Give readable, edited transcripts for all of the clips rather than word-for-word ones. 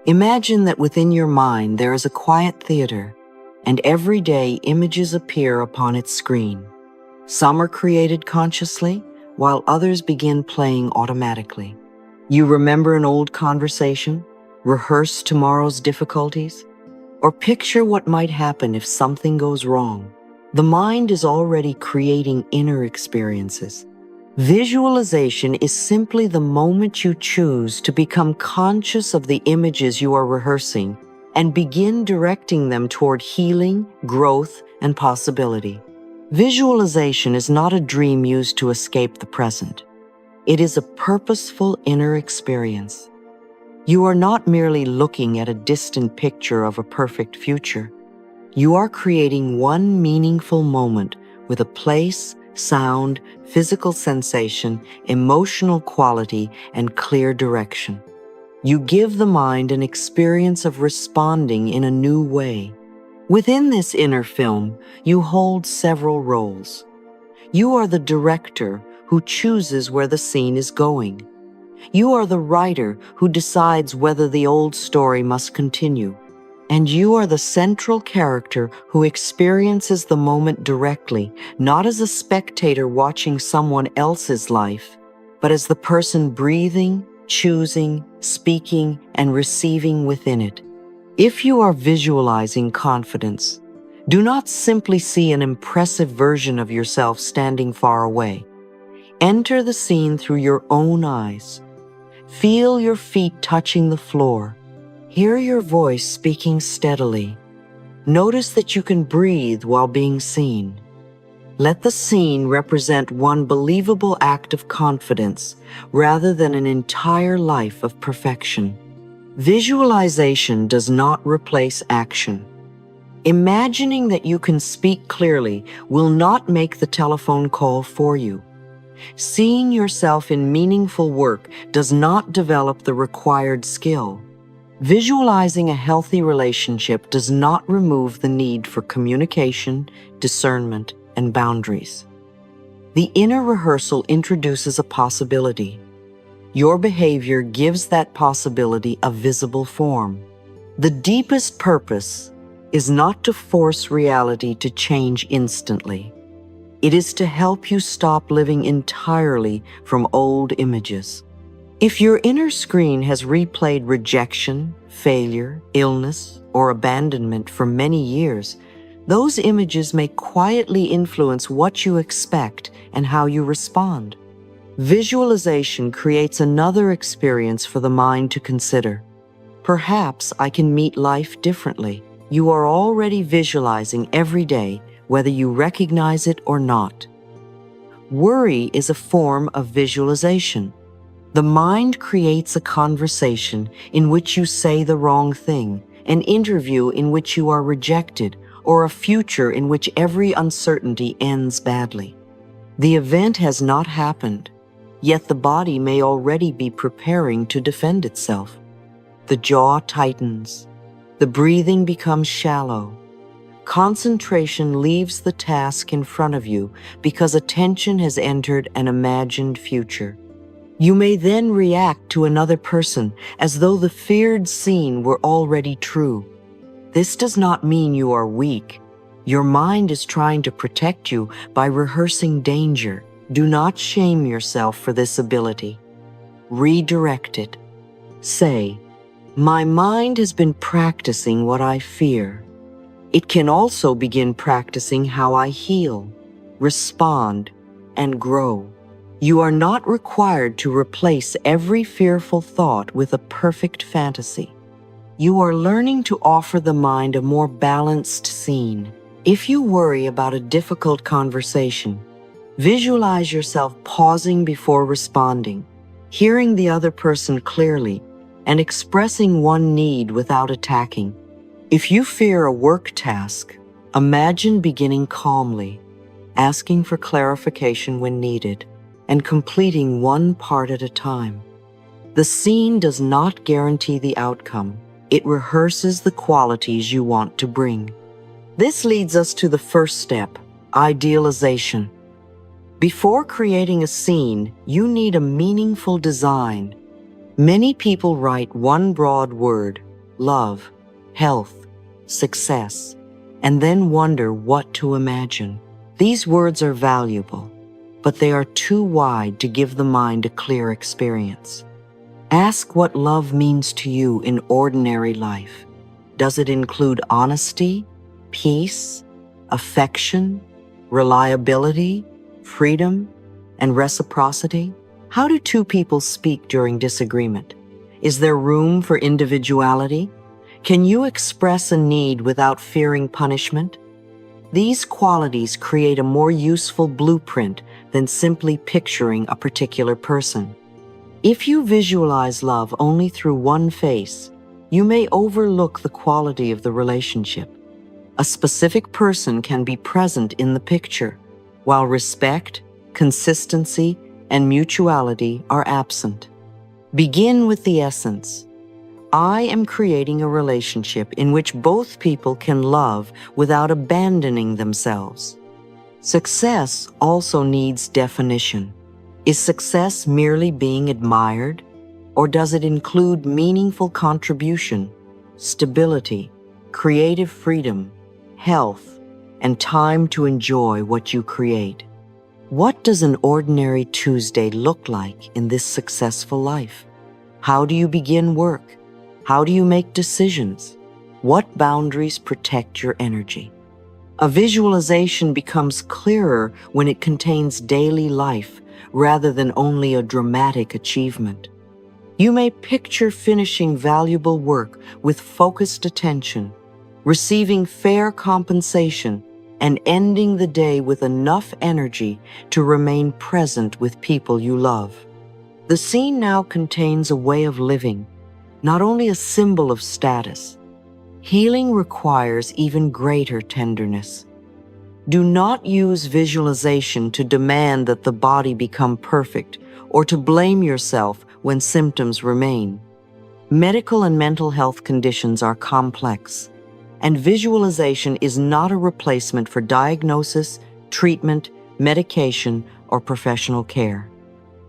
Imagine that within your mind there is a quiet theater, and every day images appear upon its screen. Some are created consciously, while others begin playing automatically. You remember an old conversation, rehearse tomorrow's difficulties, or picture what might happen if something goes wrong. The mind is already creating inner experiences. Visualization is simply the moment you choose to become conscious of the images you are rehearsing and begin directing them toward healing, growth, and possibility. Visualization is not a dream used to escape the present. It is a purposeful inner experience. You are not merely looking at a distant picture of a perfect future. You are creating one meaningful moment with a place, sound, physical sensation, emotional quality, and clear direction. You give the mind an experience of responding in a new way. Within this inner film, you hold several roles. You are the director who chooses where the scene is going. You are the writer who decides whether the old story must continue. And you are the central character who experiences the moment directly, not as a spectator watching someone else's life, but as the person breathing, choosing, speaking, and receiving within it. If you are visualizing confidence, do not simply see an impressive version of yourself standing far away. Enter the scene through your own eyes. Feel your feet touching the floor. Hear your voice speaking steadily. Notice that you can breathe while being seen. Let the scene represent one believable act of confidence rather than an entire life of perfection. Visualization does not replace action. Imagining that you can speak clearly will not make the telephone call for you. Seeing yourself in meaningful work does not develop the required skill. Visualizing a healthy relationship does not remove the need for communication, discernment, and boundaries. The inner rehearsal introduces a possibility. Your behavior gives that possibility a visible form. The deepest purpose is not to force reality to change instantly. It is to help you stop living entirely from old images. If your inner screen has replayed rejection, failure, illness, or abandonment for many years, those images may quietly influence what you expect and how you respond. Visualization creates another experience for the mind to consider. Perhaps I can meet life differently. You are already visualizing every day, whether you recognize it or not. Worry is a form of visualization. The mind creates a conversation in which you say the wrong thing, an interview in which you are rejected, or a future in which every uncertainty ends badly. The event has not happened, yet the body may already be preparing to defend itself. The jaw tightens. The breathing becomes shallow. Concentration leaves the task in front of you because attention has entered an imagined future. You may then react to another person as though the feared scene were already true. This does not mean you are weak. Your mind is trying to protect you by rehearsing danger. Do not shame yourself for this ability. Redirect it. Say, "My mind has been practicing what I fear." It can also begin practicing how I heal, respond, and grow. You are not required to replace every fearful thought with a perfect fantasy. You are learning to offer the mind a more balanced scene. If you worry about a difficult conversation, visualize yourself pausing before responding, hearing the other person clearly, and expressing one need without attacking. If you fear a work task, imagine beginning calmly, asking for clarification when needed, and completing one part at a time. The scene does not guarantee the outcome. It rehearses the qualities you want to bring. This leads us to the first step, idealization. Before creating a scene, you need a meaningful design. Many people write one broad word, love, health, success, and then wonder what to imagine. These words are valuable, but they are too wide to give the mind a clear experience. Ask what love means to you in ordinary life. Does it include honesty, peace, affection, reliability, freedom, and reciprocity? How do two people speak during disagreement? Is there room for individuality? Can you express a need without fearing punishment? These qualities create a more useful blueprint than simply picturing a particular person. If you visualize love only through one face, you may overlook the quality of the relationship. A specific person can be present in the picture, while respect, consistency, and mutuality are absent. Begin with the essence. I am creating a relationship in which both people can love without abandoning themselves. Success also needs definition. Is success merely being admired, or does it include meaningful contribution, stability, creative freedom, health, and time to enjoy what you create? What does an ordinary Tuesday look like in this successful life? How do you begin work? How do you make decisions? What boundaries protect your energy? A visualization becomes clearer when it contains daily life rather than only a dramatic achievement. You may picture finishing valuable work with focused attention, receiving fair compensation, and ending the day with enough energy to remain present with people you love. The scene now contains a way of living, not only a symbol of status. Healing requires even greater tenderness. Do not use visualization to demand that the body become perfect or to blame yourself when symptoms remain. Medical and mental health conditions are complex, and visualization is not a replacement for diagnosis, treatment, medication, or professional care.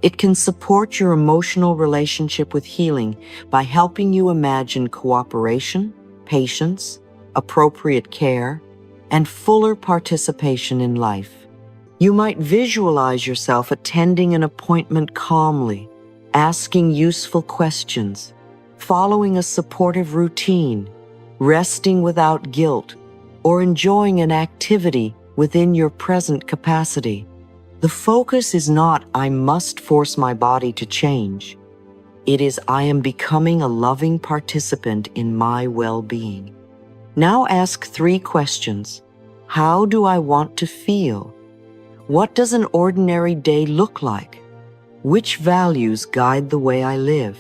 It can support your emotional relationship with healing by helping you imagine cooperation, patience, appropriate care, and fuller participation in life. You might visualize yourself attending an appointment calmly, asking useful questions, following a supportive routine, resting without guilt, or enjoying an activity within your present capacity. The focus is not, I must force my body to change. It is, I am becoming a loving participant in my well-being. Now ask 3 questions. How do I want to feel? What does an ordinary day look like? Which values guide the way I live?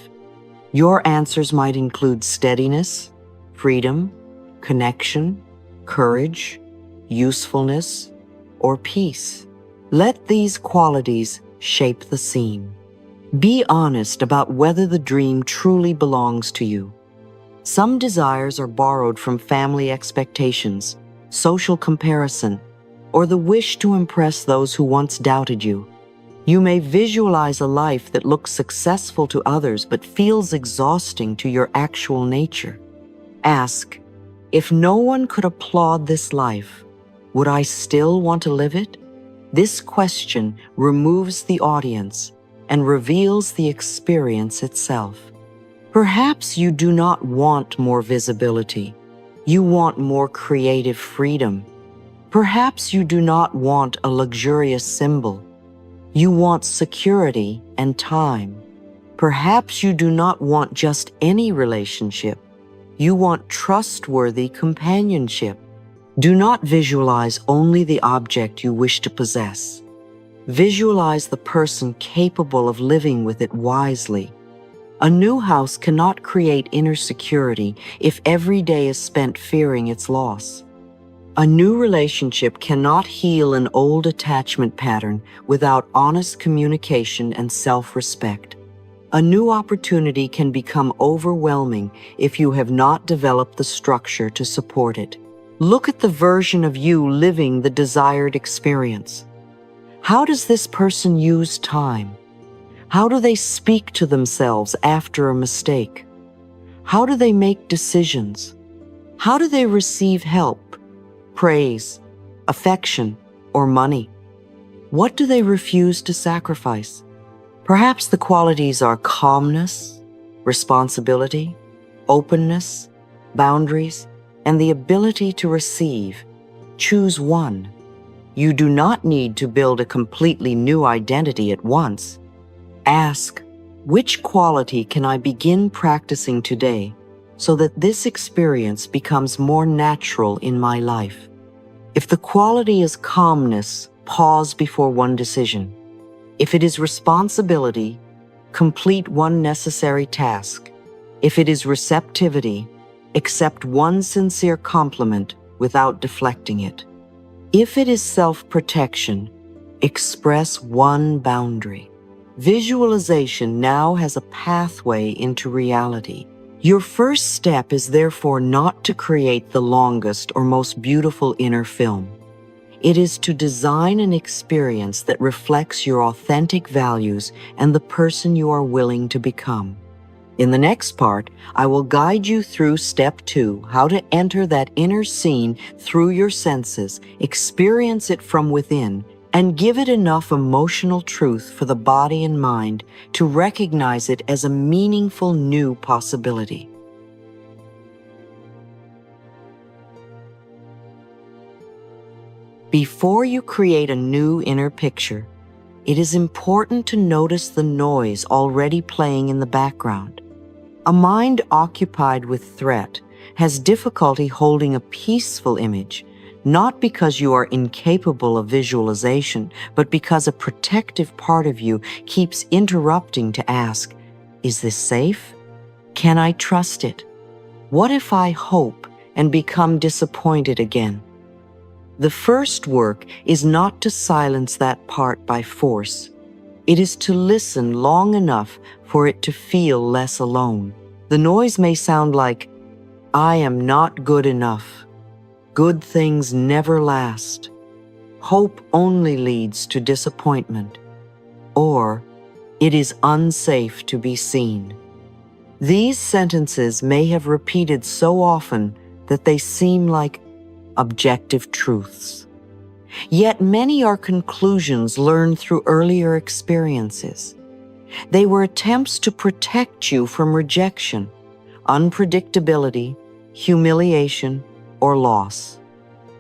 Your answers might include steadiness, freedom, connection, courage, usefulness, or peace. Let these qualities shape the scene. Be honest about whether the dream truly belongs to you. Some desires are borrowed from family expectations, social comparison, or the wish to impress those who once doubted you. You may visualize a life that looks successful to others but feels exhausting to your actual nature. Ask, if no one could applaud this life, would I still want to live it? This question removes the audience and reveals the experience itself. Perhaps you do not want more visibility. You want more creative freedom. Perhaps you do not want a luxurious symbol. You want security and time. Perhaps you do not want just any relationship. You want trustworthy companionship. Do not visualize only the object you wish to possess. Visualize the person capable of living with it wisely. A new house cannot create inner security if every day is spent fearing its loss. A new relationship cannot heal an old attachment pattern without honest communication and self-respect. A new opportunity can become overwhelming if you have not developed the structure to support it. Look at the version of you living the desired experience. How does this person use time? How do they speak to themselves after a mistake? How do they make decisions? How do they receive help, praise, affection, or money? What do they refuse to sacrifice? Perhaps the qualities are calmness, responsibility, openness, boundaries, and the ability to receive. Choose one. You do not need to build a completely new identity at once. Ask, which quality can I begin practicing today so that this experience becomes more natural in my life? If the quality is calmness, pause before one decision. If it is responsibility, complete one necessary task. If it is receptivity, accept one sincere compliment without deflecting it. If it is self-protection, express one boundary. Visualization now has a pathway into reality. Your first step is therefore not to create the longest or most beautiful inner film. It is to design an experience that reflects your authentic values and the person you are willing to become. In the next part, I will guide you through step 2, how to enter that inner scene through your senses, experience it from within, and give it enough emotional truth for the body and mind to recognize it as a meaningful new possibility. Before you create a new inner picture, it is important to notice the noise already playing in the background. A mind occupied with threat has difficulty holding a peaceful image, not because you are incapable of visualization, but because a protective part of you keeps interrupting to ask, is this safe? Can I trust it? What if I hope and become disappointed again? The first work is not to silence that part by force. It is to listen long enough for it to feel less alone. The noise may sound like, I am not good enough. Good things never last. Hope only leads to disappointment. Or, it is unsafe to be seen. These sentences may have repeated so often that they seem like objective truths. Yet many are conclusions learned through earlier experiences. They were attempts to protect you from rejection, unpredictability, humiliation, or loss.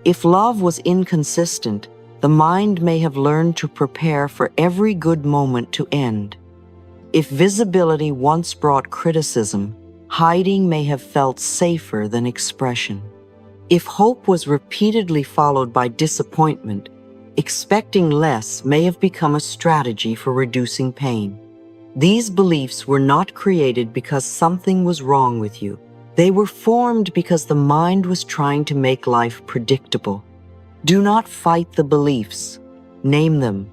If love was inconsistent, the mind may have learned to prepare for every good moment to end. If visibility once brought criticism, hiding may have felt safer than expression. If hope was repeatedly followed by disappointment, expecting less may have become a strategy for reducing pain. These beliefs were not created because something was wrong with you. They were formed because the mind was trying to make life predictable. Do not fight the beliefs. Name them.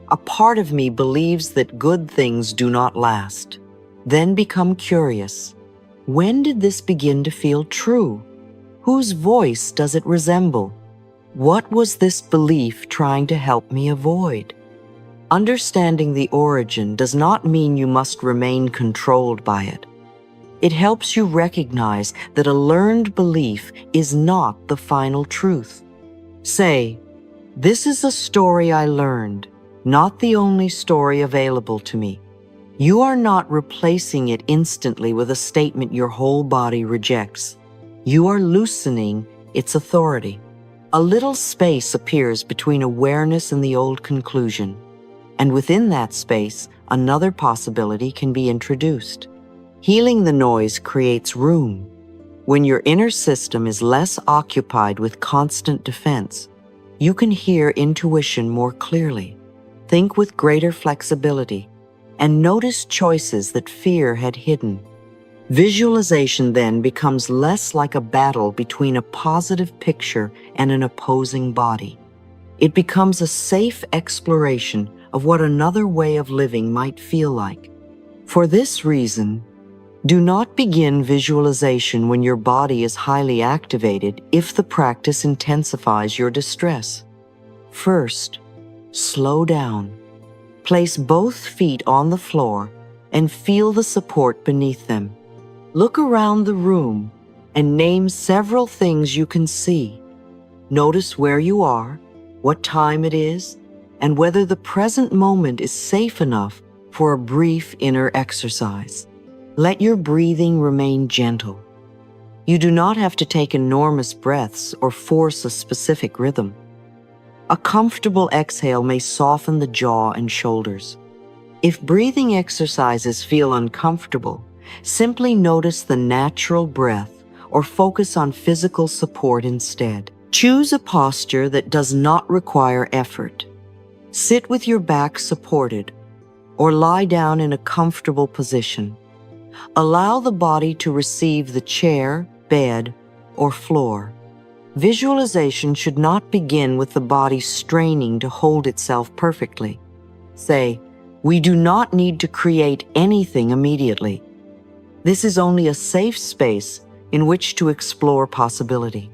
A part of me believes that good things do not last. Then become curious. When did this begin to feel true? Whose voice does it resemble? What was this belief trying to help me avoid? Understanding the origin does not mean you must remain controlled by it. It helps you recognize that a learned belief is not the final truth. Say, this is a story I learned, not the only story available to me. You are not replacing it instantly with a statement your whole body rejects. You are loosening its authority. A little space appears between awareness and the old conclusion, and within that space, another possibility can be introduced. Healing the noise creates room. When your inner system is less occupied with constant defense, you can hear intuition more clearly, think with greater flexibility, and notice choices that fear had hidden. Visualization then becomes less like a battle between a positive picture and an opposing body. It becomes a safe exploration of what another way of living might feel like. For this reason, do not begin visualization when your body is highly activated if the practice intensifies your distress. First, slow down. Place both feet on the floor and feel the support beneath them. Look around the room and name several things you can see. Notice where you are, what time it is, and whether the present moment is safe enough for a brief inner exercise. Let your breathing remain gentle. You do not have to take enormous breaths or force a specific rhythm. A comfortable exhale may soften the jaw and shoulders. If breathing exercises feel uncomfortable, simply notice the natural breath or focus on physical support instead. Choose a posture that does not require effort. Sit with your back supported or lie down in a comfortable position. Allow the body to receive the chair, bed, or floor. Visualization should not begin with the body straining to hold itself perfectly. Say, "We do not need to create anything immediately." This is only a safe space in which to explore possibility.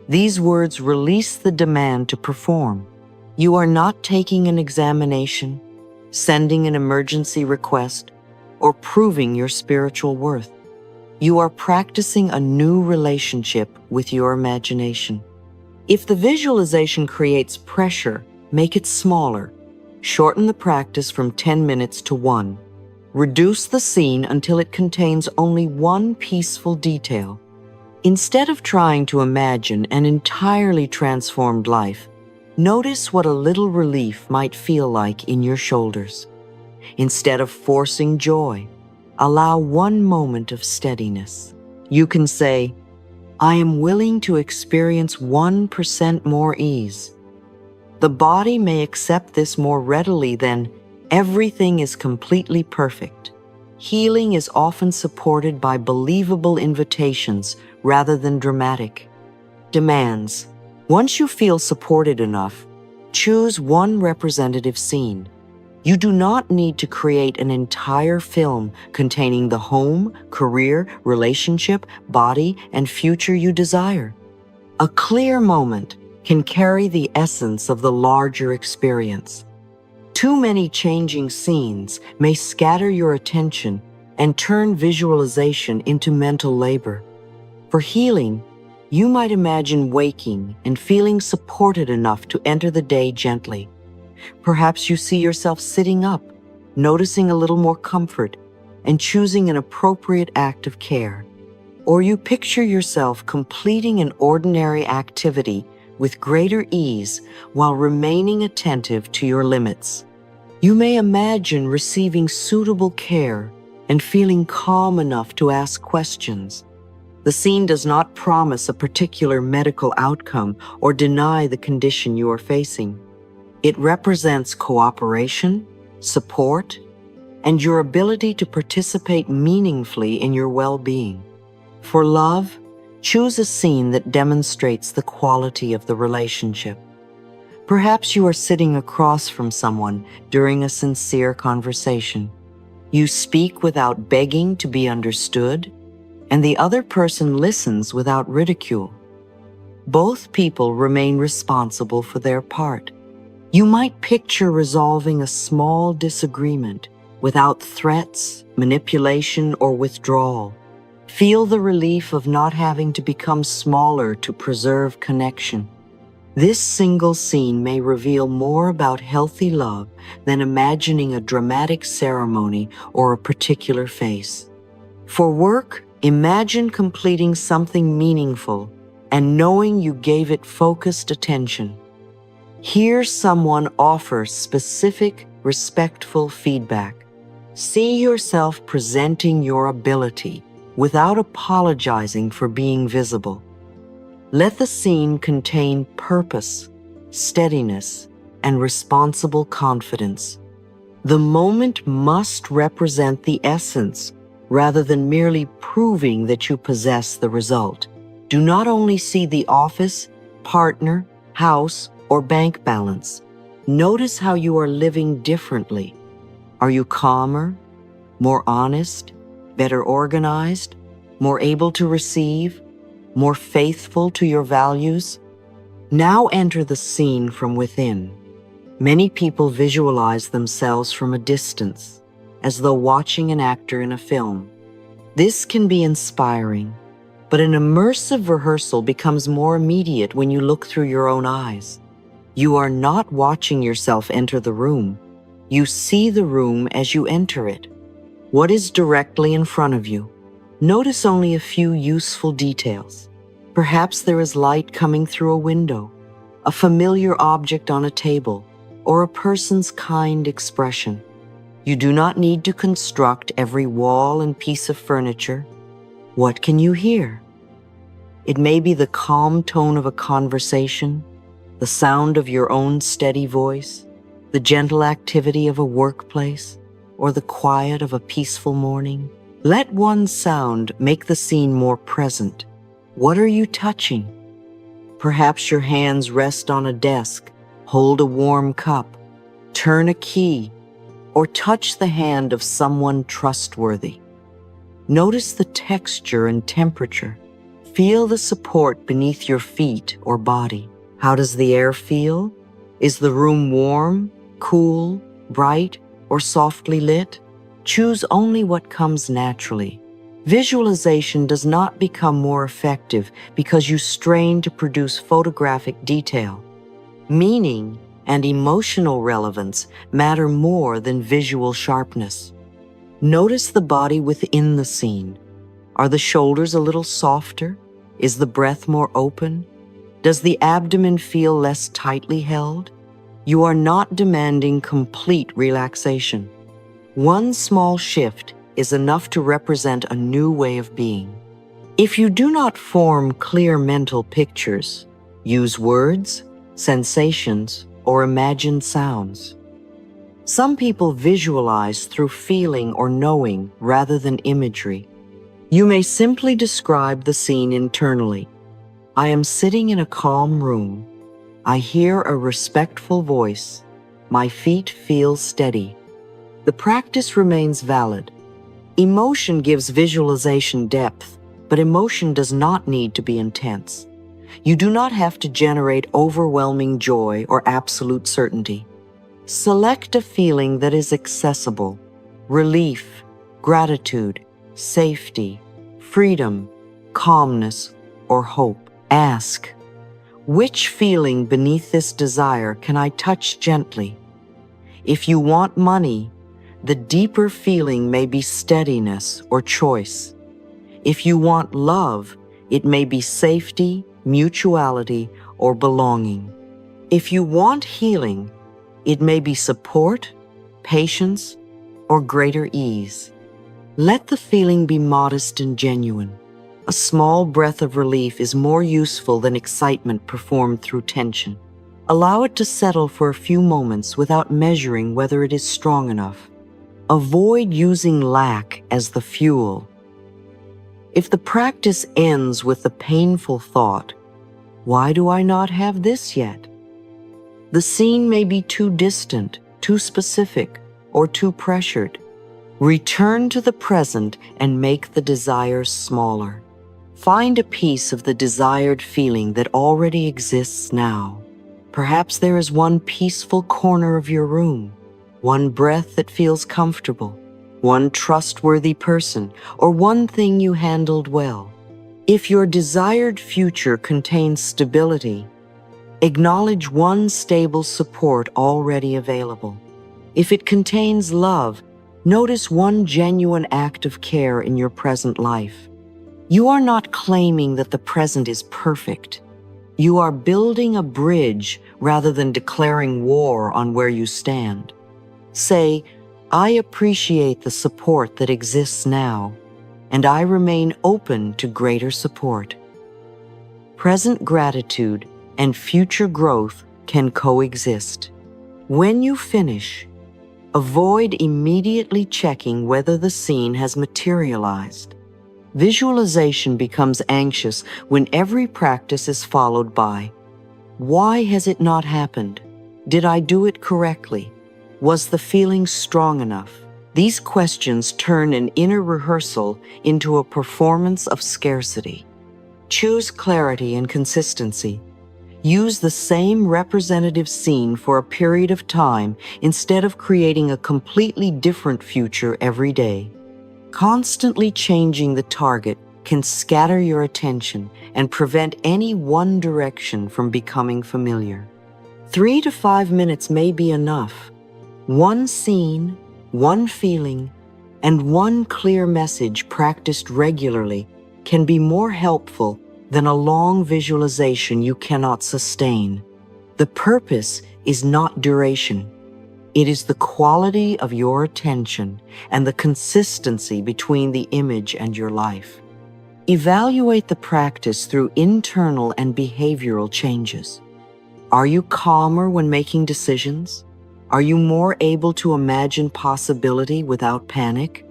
These words release the demand to perform. You are not taking an examination, sending an emergency request, or proving your spiritual worth. You are practicing a new relationship with your imagination. If the visualization creates pressure, make it smaller. Shorten the practice from 10 minutes to 1. Reduce the scene until it contains only one peaceful detail. Instead of trying to imagine an entirely transformed life, notice what a little relief might feel like in your shoulders. Instead of forcing joy, allow one moment of steadiness. You can say, "I am willing to experience 1% more ease." The body may accept this more readily than "everything is completely perfect." Healing is often supported by believable invitations rather than dramatic demands. Once you feel supported enough, choose one representative scene. You do not need to create an entire film containing the home, career, relationship, body, and future you desire. A clear moment can carry the essence of the larger experience. Too many changing scenes may scatter your attention and turn visualization into mental labor. For healing, you might imagine waking and feeling supported enough to enter the day gently. Perhaps you see yourself sitting up, noticing a little more comfort, and choosing an appropriate act of care. Or you picture yourself completing an ordinary activity with greater ease while remaining attentive to your limits. You may imagine receiving suitable care and feeling calm enough to ask questions. The scene does not promise a particular medical outcome or deny the condition you are facing. It represents cooperation, support, and your ability to participate meaningfully in your well-being. For love, choose a scene that demonstrates the quality of the relationship. Perhaps you are sitting across from someone during a sincere conversation. You speak without begging to be understood, and the other person listens without ridicule. Both people remain responsible for their part. You might picture resolving a small disagreement without threats, manipulation, or withdrawal. Feel the relief of not having to become smaller to preserve connection. This single scene may reveal more about healthy love than imagining a dramatic ceremony or a particular face. For work, imagine completing something meaningful and knowing you gave it focused attention. Hear someone offer specific, respectful feedback. See yourself presenting your ability without apologizing for being visible. Let the scene contain purpose, steadiness, and responsible confidence. The moment must represent the essence rather than merely proving that you possess the result. Do not only see the office, partner, house, or bank balance. Notice how you are living differently. Are you calmer, more honest, better organized, more able to receive, more faithful to your values? Now enter the scene from within. Many people visualize themselves from a distance, as though watching an actor in a film. This can be inspiring, but an immersive rehearsal becomes more immediate when you look through your own eyes. You are not watching yourself enter the room. You see the room as you enter it. What is directly in front of you? Notice only a few useful details. Perhaps there is light coming through a window, a familiar object on a table, or a person's kind expression. You do not need to construct every wall and piece of furniture. What can you hear? It may be the calm tone of a conversation, the sound of your own steady voice, the gentle activity of a workplace, or the quiet of a peaceful morning. Let one sound make the scene more present. What are you touching? Perhaps your hands rest on a desk, hold a warm cup, turn a key, or touch the hand of someone trustworthy. Notice the texture and temperature. Feel the support beneath your feet or body. How does the air feel? Is the room warm, cool, bright, or softly lit? Choose only what comes naturally. Visualization does not become more effective because you strain to produce photographic detail. Meaning and emotional relevance matter more than visual sharpness. Notice the body within the scene. Are the shoulders a little softer? Is the breath more open? Does the abdomen feel less tightly held? You are not demanding complete relaxation. One small shift is enough to represent a new way of being. If you do not form clear mental pictures, use words, sensations, or imagine sounds. Some people visualize through feeling or knowing rather than imagery. You may simply describe the scene internally. I am sitting in a calm room. I hear a respectful voice. My feet feel steady. The practice remains valid. Emotion gives visualization depth, but emotion does not need to be intense. You do not have to generate overwhelming joy or absolute certainty. Select a feeling that is accessible: relief, gratitude, safety, freedom, calmness, or hope. Ask, which feeling beneath this desire can I touch gently? If you want money, the deeper feeling may be steadiness or choice. If you want love, it may be safety, mutuality, or belonging. If you want healing, it may be support, patience, or greater ease. Let the feeling be modest and genuine. A small breath of relief is more useful than excitement performed through tension. Allow it to settle for a few moments without measuring whether it is strong enough. Avoid using lack as the fuel. If the practice ends with the painful thought, "Why do I not have this yet?" the scene may be too distant, too specific, or too pressured. Return to the present and make the desires smaller. Find a piece of the desired feeling that already exists now. Perhaps there is one peaceful corner of your room, one breath that feels comfortable, one trustworthy person, or one thing you handled well. If your desired future contains stability, acknowledge one stable support already available. If it contains love, notice one genuine act of care in your present life. You are not claiming that the present is perfect. You are building a bridge rather than declaring war on where you stand. Say, "I appreciate the support that exists now, and I remain open to greater support." Present gratitude and future growth can coexist. When you finish, avoid immediately checking whether the scene has materialized. Visualization becomes anxious when every practice is followed by, "Why has it not happened? Did I do it correctly? Was the feeling strong enough?" These questions turn an inner rehearsal into a performance of scarcity. Choose clarity and consistency. Use the same representative scene for a period of time instead of creating a completely different future every day. Constantly changing the target can scatter your attention and prevent any one direction from becoming familiar. 3 to 5 minutes may be enough. One scene, one feeling, and one clear message practiced regularly can be more helpful than a long visualization you cannot sustain. The purpose is not duration. It is the quality of your attention and the consistency between the image and your life. Evaluate the practice through internal and behavioral changes. Are you calmer when making decisions? Are you more able to imagine possibility without panic?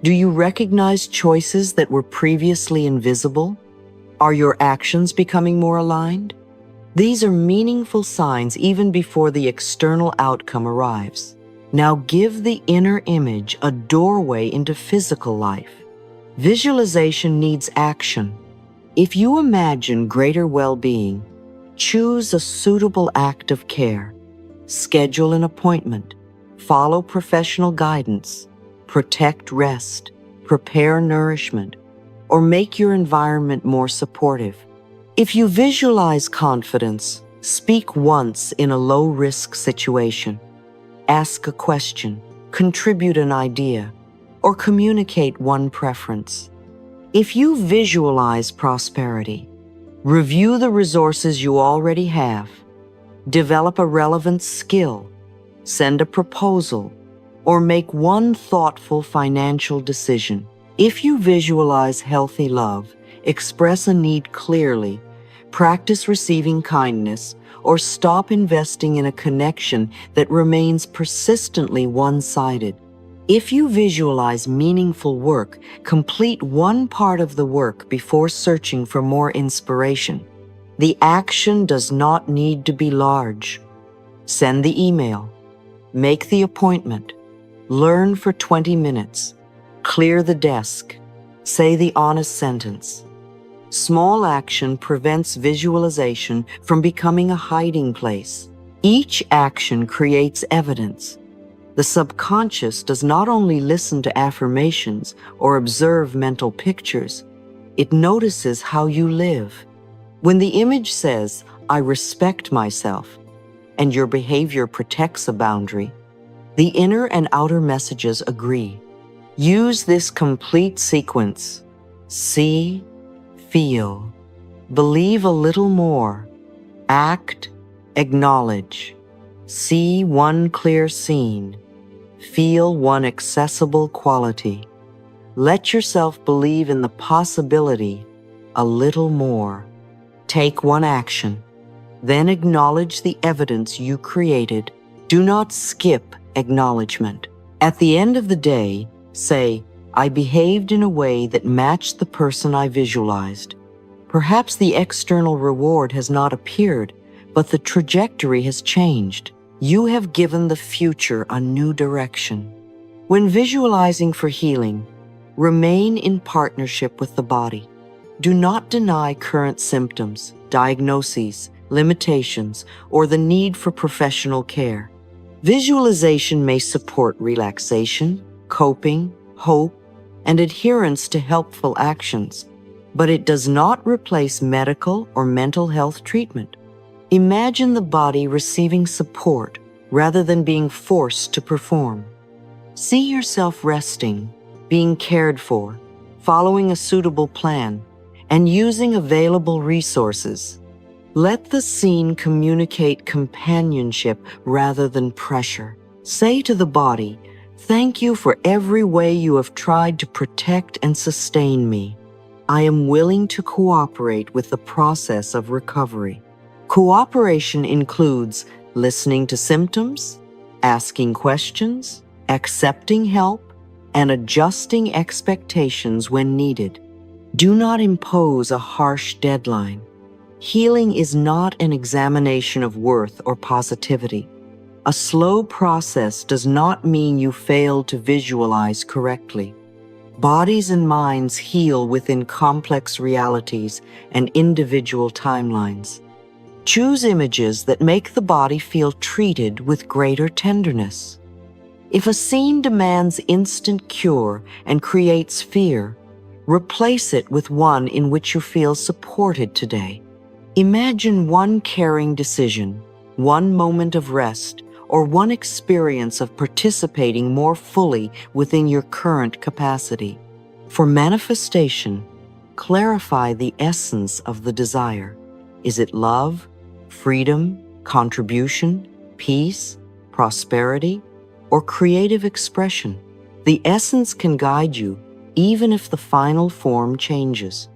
Do you recognize choices that were previously invisible? Are your actions becoming more aligned? These are meaningful signs even before the external outcome arrives. Now give the inner image a doorway into physical life. Visualization needs action. If you imagine greater well-being, choose a suitable act of care. Schedule an appointment. Follow professional guidance. Protect rest. Prepare nourishment. Or make your environment more supportive. If you visualize confidence, speak once in a low-risk situation. Ask a question, contribute an idea, or communicate one preference. If you visualize prosperity, review the resources you already have, develop a relevant skill, send a proposal, or make one thoughtful financial decision. If you visualize healthy love, express a need clearly, practice receiving kindness, or stop investing in a connection that remains persistently one-sided. If you visualize meaningful work, complete one part of the work before searching for more inspiration. The action does not need to be large. Send the email. Make the appointment. Learn for 20 minutes. Clear the desk. Say the honest sentence. Small action prevents visualization from becoming a hiding place. Each action creates evidence. The subconscious does not only listen to affirmations or observe mental pictures, it notices how you live. When the image says, "I respect myself," and your behavior protects a boundary, the inner and outer messages agree. Use this complete sequence. See, feel, believe a little more, act, acknowledge, see one clear scene, feel one accessible quality. Let yourself believe in the possibility a little more. Take one action, then acknowledge the evidence you created. Do not skip acknowledgement. At the end of the day, say, "I behaved in a way that matched the person I visualized." Perhaps the external reward has not appeared, but the trajectory has changed. You have given the future a new direction. When visualizing for healing, remain in partnership with the body. Do not deny current symptoms, diagnoses, limitations, or the need for professional care. Visualization may support relaxation, coping, hope, and adherence to helpful actions, but it does not replace medical or mental health treatment. Imagine the body receiving support rather than being forced to perform. See yourself resting, being cared for, following a suitable plan, and using available resources. Let the scene communicate companionship rather than pressure. Say to the body, "Thank you for every way you have tried to protect and sustain me. I am willing to cooperate with the process of recovery." Cooperation includes listening to symptoms, asking questions, accepting help, and adjusting expectations when needed. Do not impose a harsh deadline. Healing is not an examination of worth or positivity. A slow process does not mean you failed to visualize correctly. Bodies and minds heal within complex realities and individual timelines. Choose images that make the body feel treated with greater tenderness. If a scene demands instant cure and creates fear, replace it with one in which you feel supported today. Imagine one caring decision, one moment of rest, or one experience of participating more fully within your current capacity. For manifestation, clarify the essence of the desire. Is it love, freedom, contribution, peace, prosperity, or creative expression? The essence can guide you, even if the final form changes.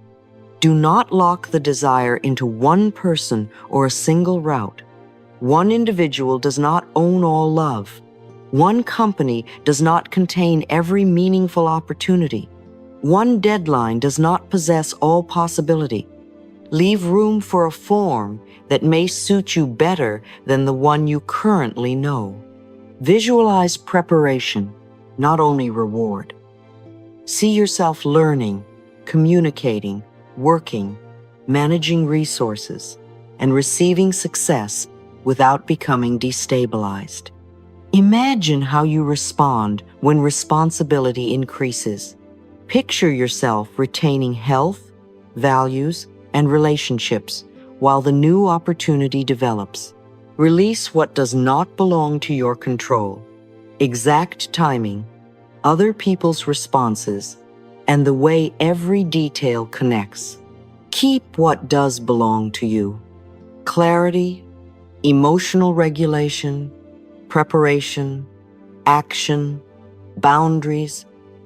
Do not lock the desire into one person or a single route. One individual does not own all love. One company does not contain every meaningful opportunity. One deadline does not possess all possibility. Leave room for a form that may suit you better than the one you currently know. Visualize preparation, not only reward. See yourself learning, communicating, working, managing resources, and receiving success without becoming destabilized. Imagine how you respond when responsibility increases. Picture yourself retaining health, values, and relationships while the new opportunity develops. Release what does not belong to your control. Exact timing, other people's responses, and the way every detail connects. Keep what does belong to you. Clarity, emotional regulation, preparation, action, boundaries,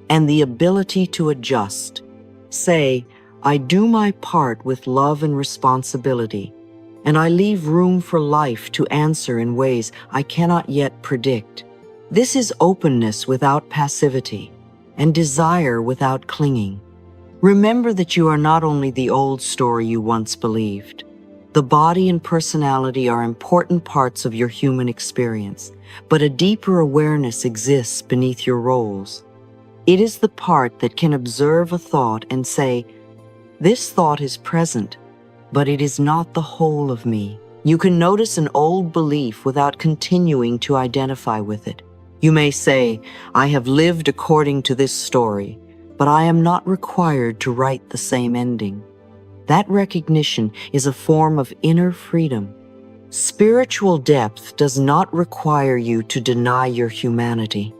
and the ability to adjust. Say, I do my part with love and responsibility, and I leave room for life to answer in ways I cannot yet predict. This is openness without passivity and desire without clinging. Remember that you are not only the old story you once believed. The body and personality are important parts of your human experience, but a deeper awareness exists beneath your roles. It is the part that can observe a thought and say, this thought is present, but it is not the whole of me. You can notice an old belief without continuing to identify with it. You may say, I have lived according to this story, but I am not required to write the same ending. That recognition is a form of inner freedom. Spiritual depth does not require you to deny your humanity.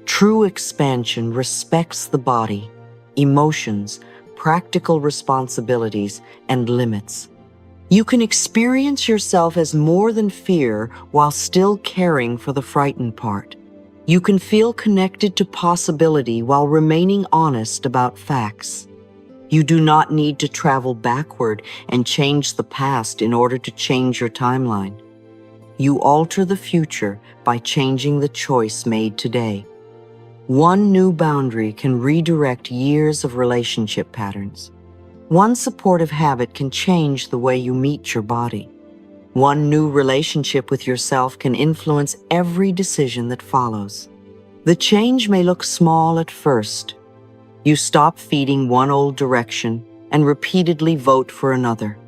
True expansion respects the body, emotions, practical responsibilities, and limits. You can experience yourself as more than fear while still caring for the frightened part. You can feel connected to possibility while remaining honest about facts. You do not need to travel backward and change the past in order to change your timeline. You alter the future by changing the choice made today. One new boundary can redirect years of relationship patterns. One supportive habit can change the way you meet your body. One new relationship with yourself can influence every decision that follows. The change may look small at first. You stop feeding one old direction and repeatedly vote for another.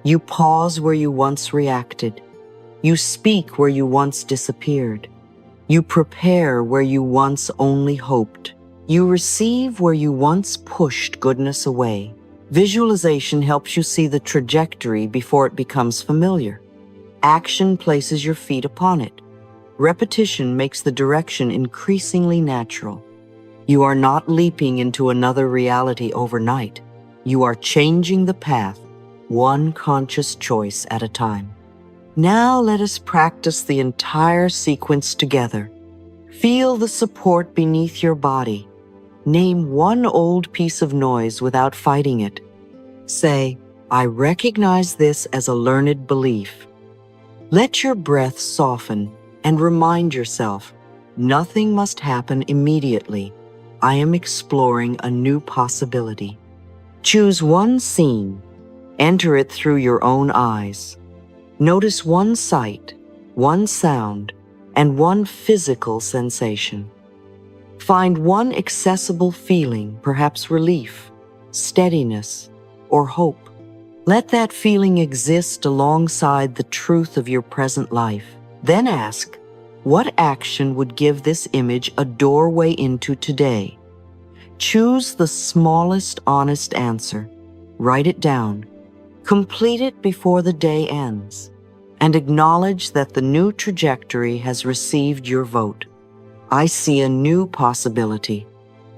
You pause where you once reacted. You speak where you once disappeared. You prepare where you once only hoped. You receive where you once pushed goodness away. Visualization helps you see the trajectory before it becomes familiar. Action places your feet upon it. Repetition makes the direction increasingly natural. You are not leaping into another reality overnight. You are changing the path, one conscious choice at a time. Now let us practice the entire sequence together. Feel the support beneath your body. Name one old piece of noise without fighting it. Say, I recognize this as a learned belief. Let your breath soften and remind yourself, nothing must happen immediately. I am exploring a new possibility. Choose one scene. Enter it through your own eyes. Notice one sight, one sound, and one physical sensation. Find one accessible feeling, perhaps relief, steadiness, or hope. Let that feeling exist alongside the truth of your present life. Then ask, What action would give this image a doorway into today? Choose the smallest honest answer. Write it down. Complete it before the day ends. And acknowledge that the new trajectory has received your vote. I see a new possibility.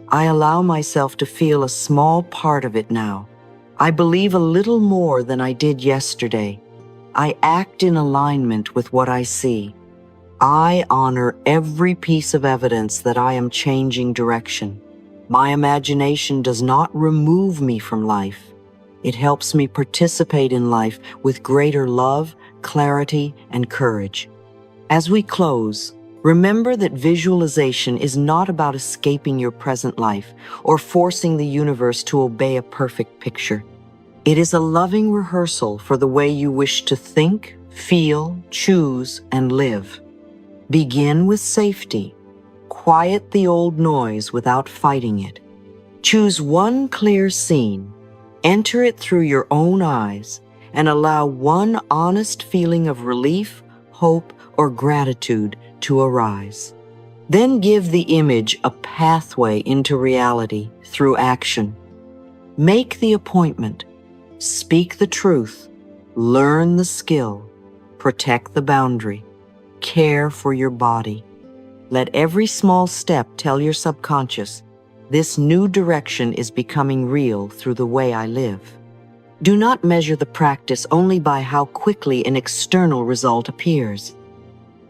I allow myself to feel a small part of it now. I believe a little more than I did yesterday. I act in alignment with what I see. I honor every piece of evidence that I am changing direction. My imagination does not remove me from life. It helps me participate in life with greater love, clarity, and courage. As we close, remember that visualization is not about escaping your present life or forcing the universe to obey a perfect picture. It is a loving rehearsal for the way you wish to think, feel, choose, and live. Begin with safety. Quiet the old noise without fighting it. Choose one clear scene. Enter it through your own eyes and allow one honest feeling of relief, hope, or gratitude to arise. Then give the image a pathway into reality through action. Make the appointment. Speak the truth. Learn the skill. Protect the boundary. Care for your body. Let every small step tell your subconscious, this new direction is becoming real through the way I live. Do not measure the practice only by how quickly an external result appears.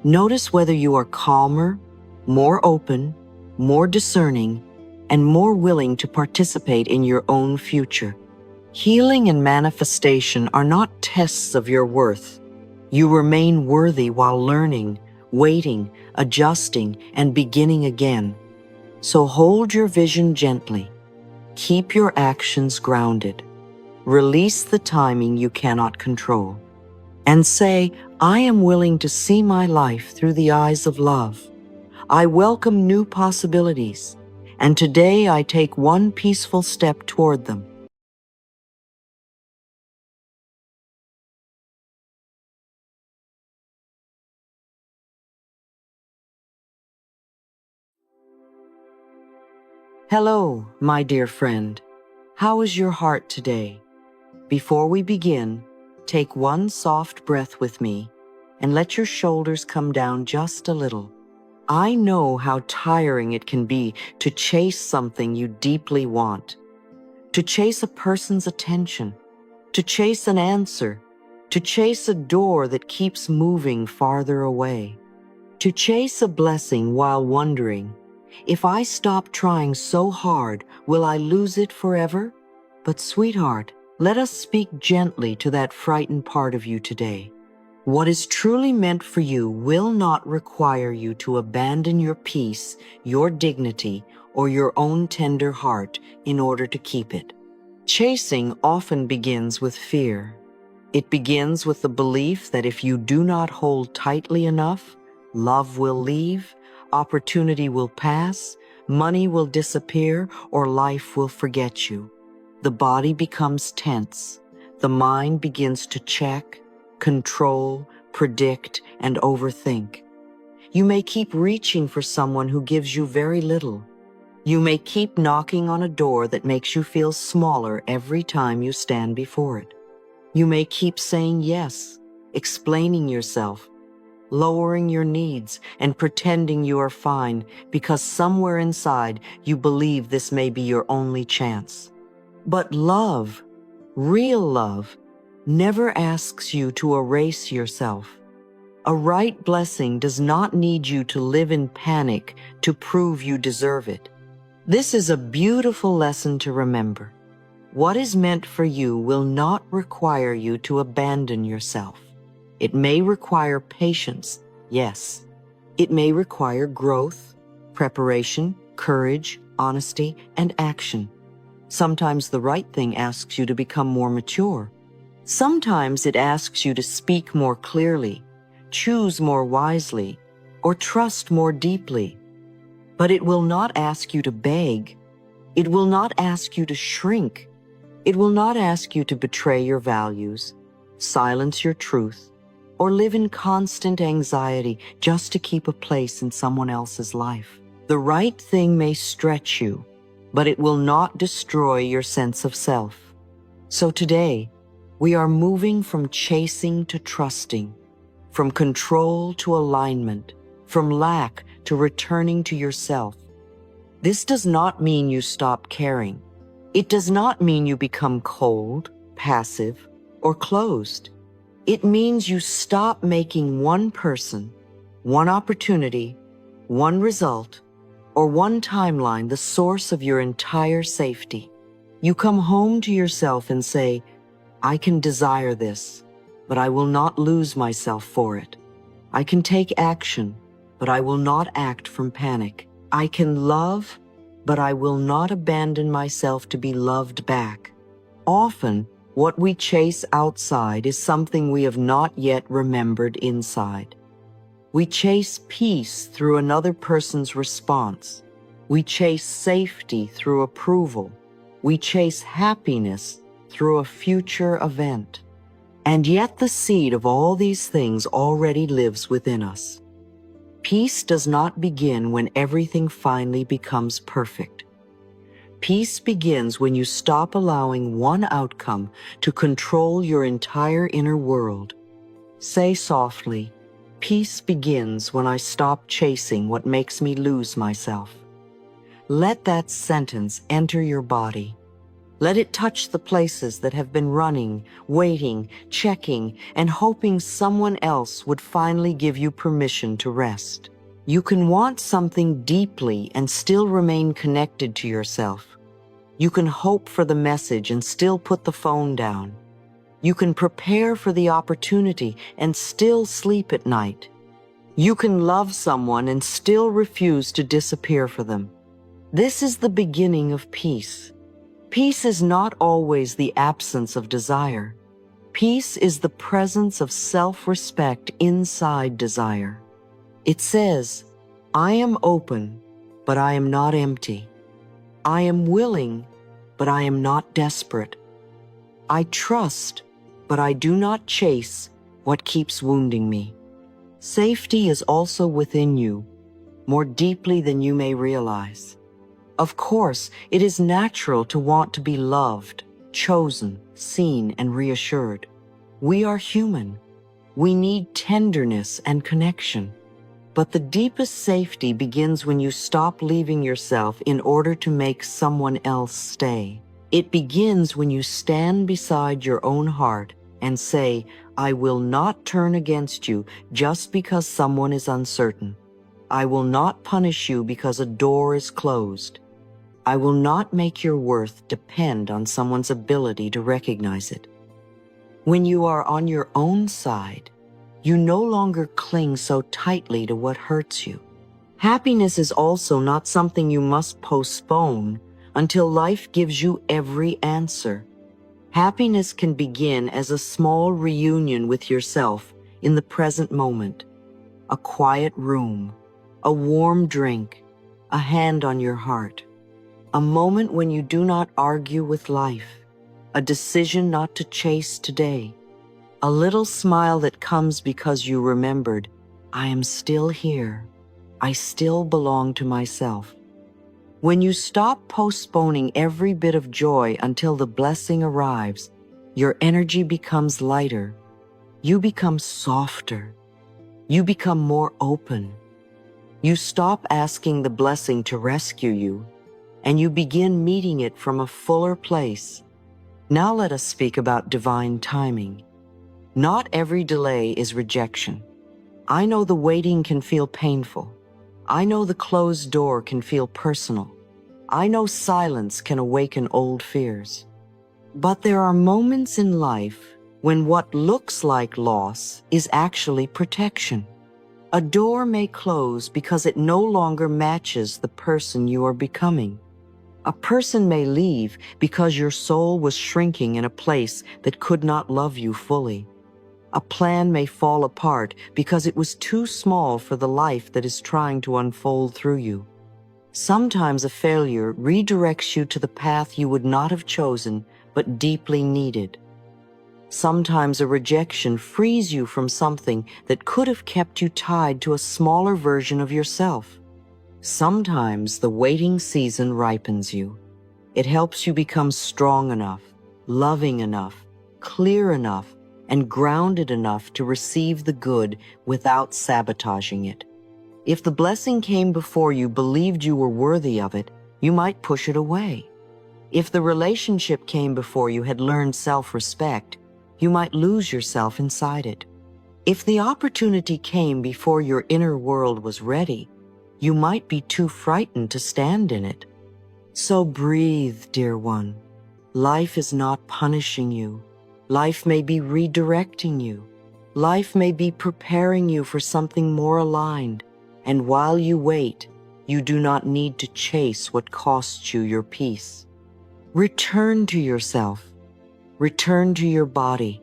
Notice whether you are calmer, more open, more discerning, and more willing to participate in your own future. Healing and manifestation are not tests of your worth. You remain worthy while learning, waiting, adjusting, and beginning again. So hold your vision gently. Keep your actions grounded. Release the timing you cannot control. And say, I am willing to see my life through the eyes of love. I welcome new possibilities, and today I take one peaceful step toward them. Hello, my dear friend. How is your heart today? Before we begin, take one soft breath with me and let your shoulders come down just a little. I know how tiring it can be to chase something you deeply want, to chase a person's attention, to chase an answer, to chase a door that keeps moving farther away, to chase a blessing while wondering, if I stop trying so hard, will I lose it forever? But sweetheart, let us speak gently to that frightened part of you today. What is truly meant for you will not require you to abandon your peace, your dignity, or your own tender heart in order to keep it. Chasing often begins with fear. It begins with the belief that if you do not hold tightly enough, love will leave, opportunity will pass, money will disappear, or life will forget you. The body becomes tense. The mind begins to check, control, predict, and overthink. You may keep reaching for someone who gives you very little. You may keep knocking on a door that makes you feel smaller every time you stand before it. You may keep saying yes, explaining yourself, lowering your needs, and pretending you are fine because somewhere inside you believe this may be your only chance. But love, real love, never asks you to erase yourself. A right blessing does not need you to live in panic to prove you deserve it. This is a beautiful lesson to remember. What is meant for you will not require you to abandon yourself. It may require patience, yes. It may require growth, preparation, courage, honesty, and action. Sometimes the right thing asks you to become more mature. Sometimes it asks you to speak more clearly, choose more wisely, or trust more deeply. But it will not ask you to beg. It will not ask you to shrink. It will not ask you to betray your values, silence your truth, or live in constant anxiety just to keep a place in someone else's life. The right thing may stretch you, but it will not destroy your sense of self. So today, we are moving from chasing to trusting, from control to alignment, from lack to returning to yourself. This does not mean you stop caring. It does not mean you become cold, passive, or closed. It means you stop making one person, one opportunity, one result, or one timeline the source of your entire safety. You come home to yourself and say, I can desire this, but I will not lose myself for it. I can take action, but I will not act from panic. I can love, but I will not abandon myself to be loved back. Often, what we chase outside is something we have not yet remembered inside. We chase peace through another person's response. We chase safety through approval. We chase happiness through a future event. And yet the seed of all these things already lives within us. Peace does not begin when everything finally becomes perfect. Peace begins when you stop allowing one outcome to control your entire inner world. Say softly, peace begins when I stop chasing what makes me lose myself. Let that sentence enter your body. Let it touch the places that have been running, waiting, checking, and hoping someone else would finally give you permission to rest. You can want something deeply and still remain connected to yourself. You can hope for the message and still put the phone down. You can prepare for the opportunity and still sleep at night. You can love someone and still refuse to disappear for them. This is the beginning of peace. Peace is not always the absence of desire. Peace is the presence of self-respect inside desire. It says, I am open, but I am not empty. I am willing, but I am not desperate. I trust, but I do not chase what keeps wounding me. Safety is also within you, more deeply than you may realize. Of course, it is natural to want to be loved, chosen, seen, and reassured. We are human. We need tenderness and connection. But the deepest safety begins when you stop leaving yourself in order to make someone else stay. It begins when you stand beside your own heart and say, I will not turn against you just because someone is uncertain. I will not punish you because a door is closed. I will not make your worth depend on someone's ability to recognize it. When you are on your own side, you no longer cling so tightly to what hurts you. Happiness is also not something you must postpone until life gives you every answer. Happiness can begin as a small reunion with yourself in the present moment. A quiet room, a warm drink, a hand on your heart. A moment when you do not argue with life, a decision not to chase today, a little smile that comes because you remembered, I am still here. I still belong to myself. When you stop postponing every bit of joy until the blessing arrives, your energy becomes lighter. You become softer. You become more open. You stop asking the blessing to rescue you, and you begin meeting it from a fuller place. Now let us speak about divine timing. Not every delay is rejection. I know the waiting can feel painful. I know the closed door can feel personal. I know silence can awaken old fears. But there are moments in life when what looks like loss is actually protection. A door may close because it no longer matches the person you are becoming. A person may leave because your soul was shrinking in a place that could not love you fully. A plan may fall apart because it was too small for the life that is trying to unfold through you. Sometimes a failure redirects you to the path you would not have chosen but deeply needed. Sometimes a rejection frees you from something that could have kept you tied to a smaller version of yourself. Sometimes the waiting season ripens you. It helps you become strong enough, loving enough, clear enough, and grounded enough to receive the good without sabotaging it. If the blessing came before you believed you were worthy of it, you might push it away. If the relationship came before you had learned self-respect, you might lose yourself inside it. If the opportunity came before your inner world was ready, you might be too frightened to stand in it. So breathe, dear one. Life is not punishing you. Life may be redirecting you. Life may be preparing you for something more aligned. And while you wait, you do not need to chase what costs you your peace. Return to yourself. Return to your body.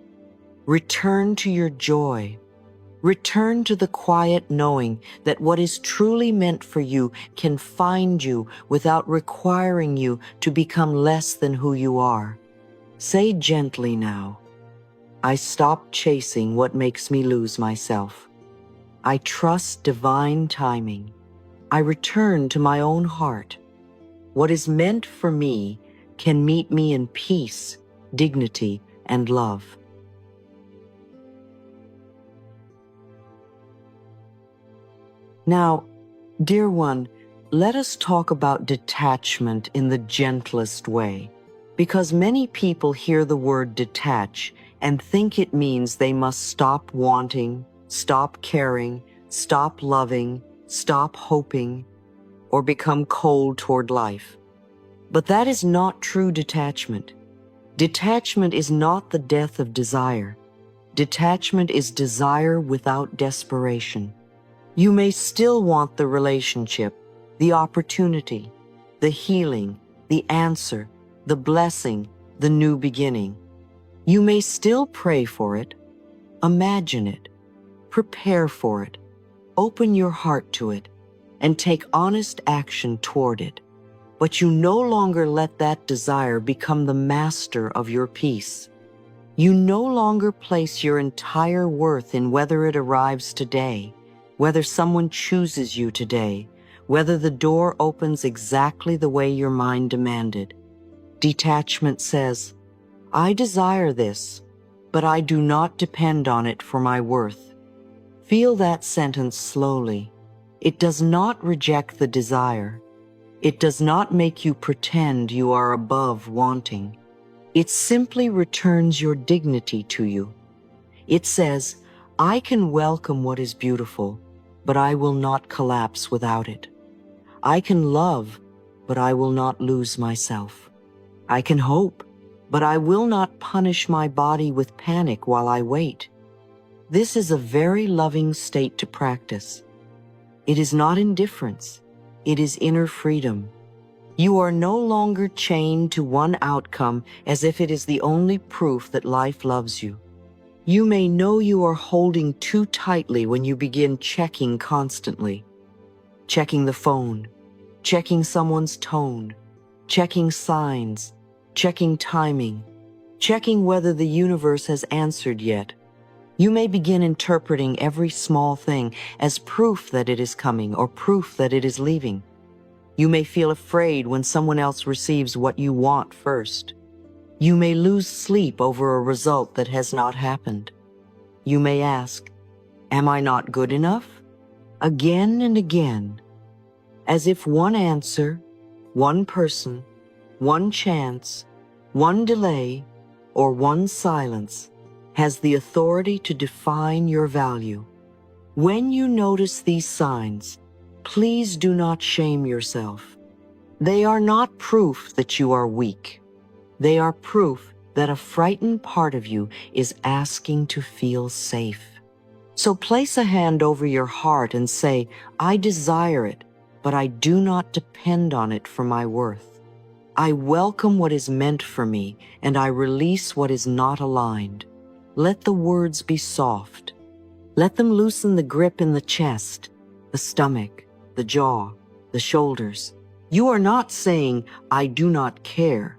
Return to your joy. Return to the quiet knowing that what is truly meant for you can find you without requiring you to become less than who you are. Say gently now, I stop chasing what makes me lose myself. I trust divine timing. I return to my own heart. What is meant for me can meet me in peace, dignity, and love. Now, dear one, let us talk about detachment in the gentlest way, because many people hear the word detach and think it means they must stop wanting, stop caring, stop loving, stop hoping, or become cold toward life. But that is not true detachment. Detachment is not the death of desire. Detachment is desire without desperation. You may still want the relationship, the opportunity, the healing, the answer, the blessing, the new beginning. You may still pray for it, imagine it, prepare for it, open your heart to it, and take honest action toward it. But you no longer let that desire become the master of your peace. You no longer place your entire worth in whether it arrives today, whether someone chooses you today, whether the door opens exactly the way your mind demanded. Detachment says, I desire this, but I do not depend on it for my worth. Feel that sentence slowly. It does not reject the desire. It does not make you pretend you are above wanting. It simply returns your dignity to you. It says, I can welcome what is beautiful, but I will not collapse without it. I can love, but I will not lose myself. I can hope, but I will not punish my body with panic while I wait. This is a very loving state to practice. It is not indifference. It is inner freedom. You are no longer chained to one outcome as if it is the only proof that life loves you. You may know you are holding too tightly when you begin checking constantly. Checking the phone, checking someone's tone, checking signs, checking timing, checking whether the universe has answered yet. You may begin interpreting every small thing as proof that it is coming or proof that it is leaving. You may feel afraid when someone else receives what you want first. You may lose sleep over a result that has not happened. You may ask, am I not good enough? Again and again, as if one answer, one person, one chance, one delay, or one silence has the authority to define your value. When you notice these signs, please do not shame yourself. They are not proof that you are weak. They are proof that a frightened part of you is asking to feel safe. So place a hand over your heart and say, I desire it, but I do not depend on it for my worth. I welcome what is meant for me, and I release what is not aligned. Let the words be soft. Let them loosen the grip in the chest, the stomach, the jaw, the shoulders. You are not saying, I do not care.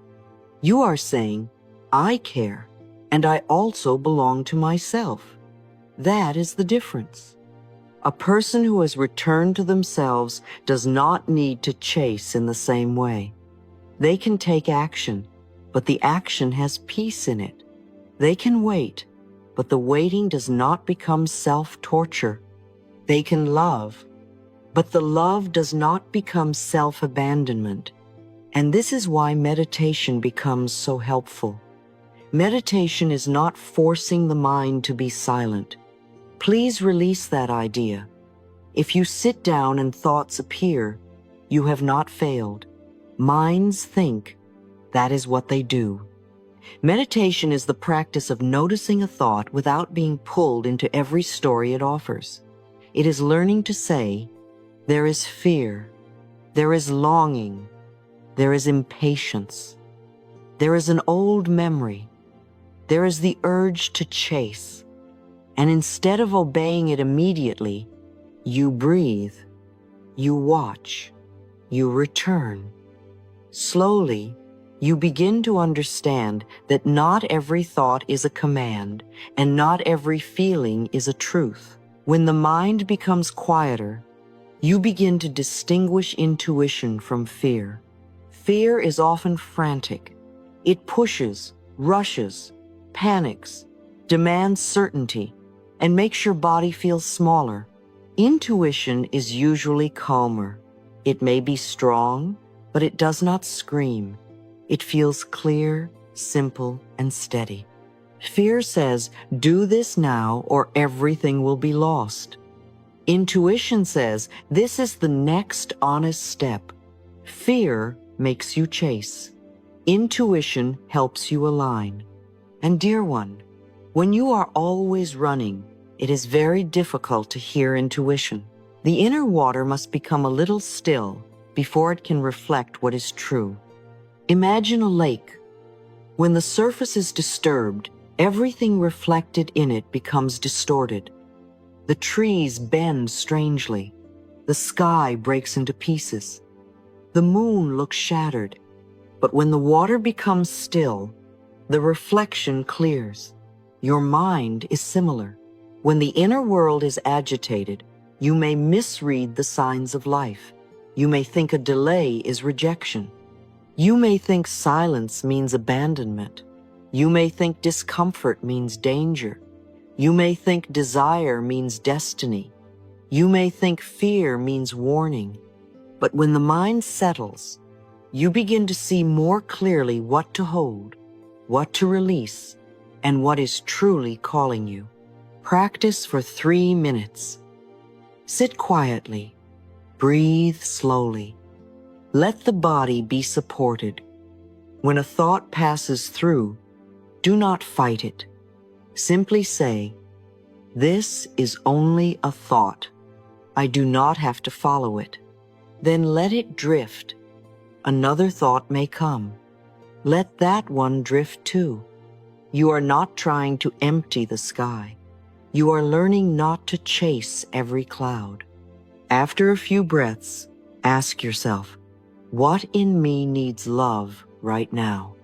You are saying, I care. and I also belong to myself. That is the difference. A person who has returned to themselves does not need to chase in the same way. They can take action, but the action has peace in it. They can wait, but the waiting does not become self-torture. They can love, but the love does not become self-abandonment. And this is why meditation becomes so helpful. Meditation is not forcing the mind to be silent. Please release that idea. If you sit down and thoughts appear, you have not failed. Minds think. That is what they do. Meditation is the practice of noticing a thought without being pulled into every story it offers. It is learning to say, there is fear, there is longing, there is impatience, there is an old memory, there is the urge to chase. And instead of obeying it immediately, you breathe, you watch, you return. Slowly, you begin to understand that not every thought is a command, and not every feeling is a truth. When the mind becomes quieter, you begin to distinguish intuition from fear. Fear is often frantic. It pushes, rushes, panics, demands certainty, and makes your body feel smaller. Intuition is usually calmer. It may be strong, but it does not scream. It feels clear, simple, and steady. Fear says, do this now or everything will be lost. Intuition says, this is the next honest step. Fear makes you chase. Intuition helps you align. And dear one, when you are always running, it is very difficult to hear intuition. The inner water must become a little still before it can reflect what is true. Imagine a lake. When the surface is disturbed, everything reflected in it becomes distorted. The trees bend strangely. The sky breaks into pieces. The moon looks shattered. But when the water becomes still, the reflection clears. Your mind is similar. When the inner world is agitated, you may misread the signs of life. You may think a delay is rejection. You may think silence means abandonment. You may think discomfort means danger. You may think desire means destiny. You may think fear means warning. But when the mind settles, you begin to see more clearly what to hold, what to release, and what is truly calling you. Practice for 3 minutes. Sit quietly. Breathe slowly. Let the body be supported. When a thought passes through, do not fight it. Simply say, this is only a thought. I do not have to follow it. Then let it drift. Another thought may come. Let that one drift too. You are not trying to empty the sky. You are learning not to chase every cloud. After a few breaths, ask yourself, what in me needs love right now?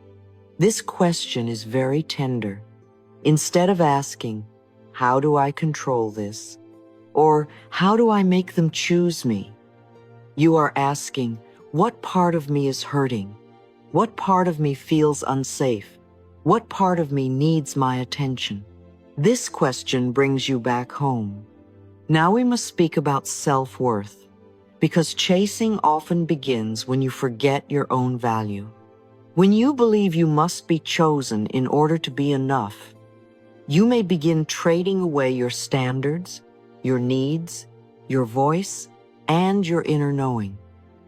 This question is very tender. Instead of asking, how do I control this? Or how do I make them choose me? You are asking, what part of me is hurting? What part of me feels unsafe? What part of me needs my attention? This question brings you back home. Now we must speak about self-worth, because chasing often begins when you forget your own value. When you believe you must be chosen in order to be enough, you may begin trading away your standards, your needs, your voice, and your inner knowing.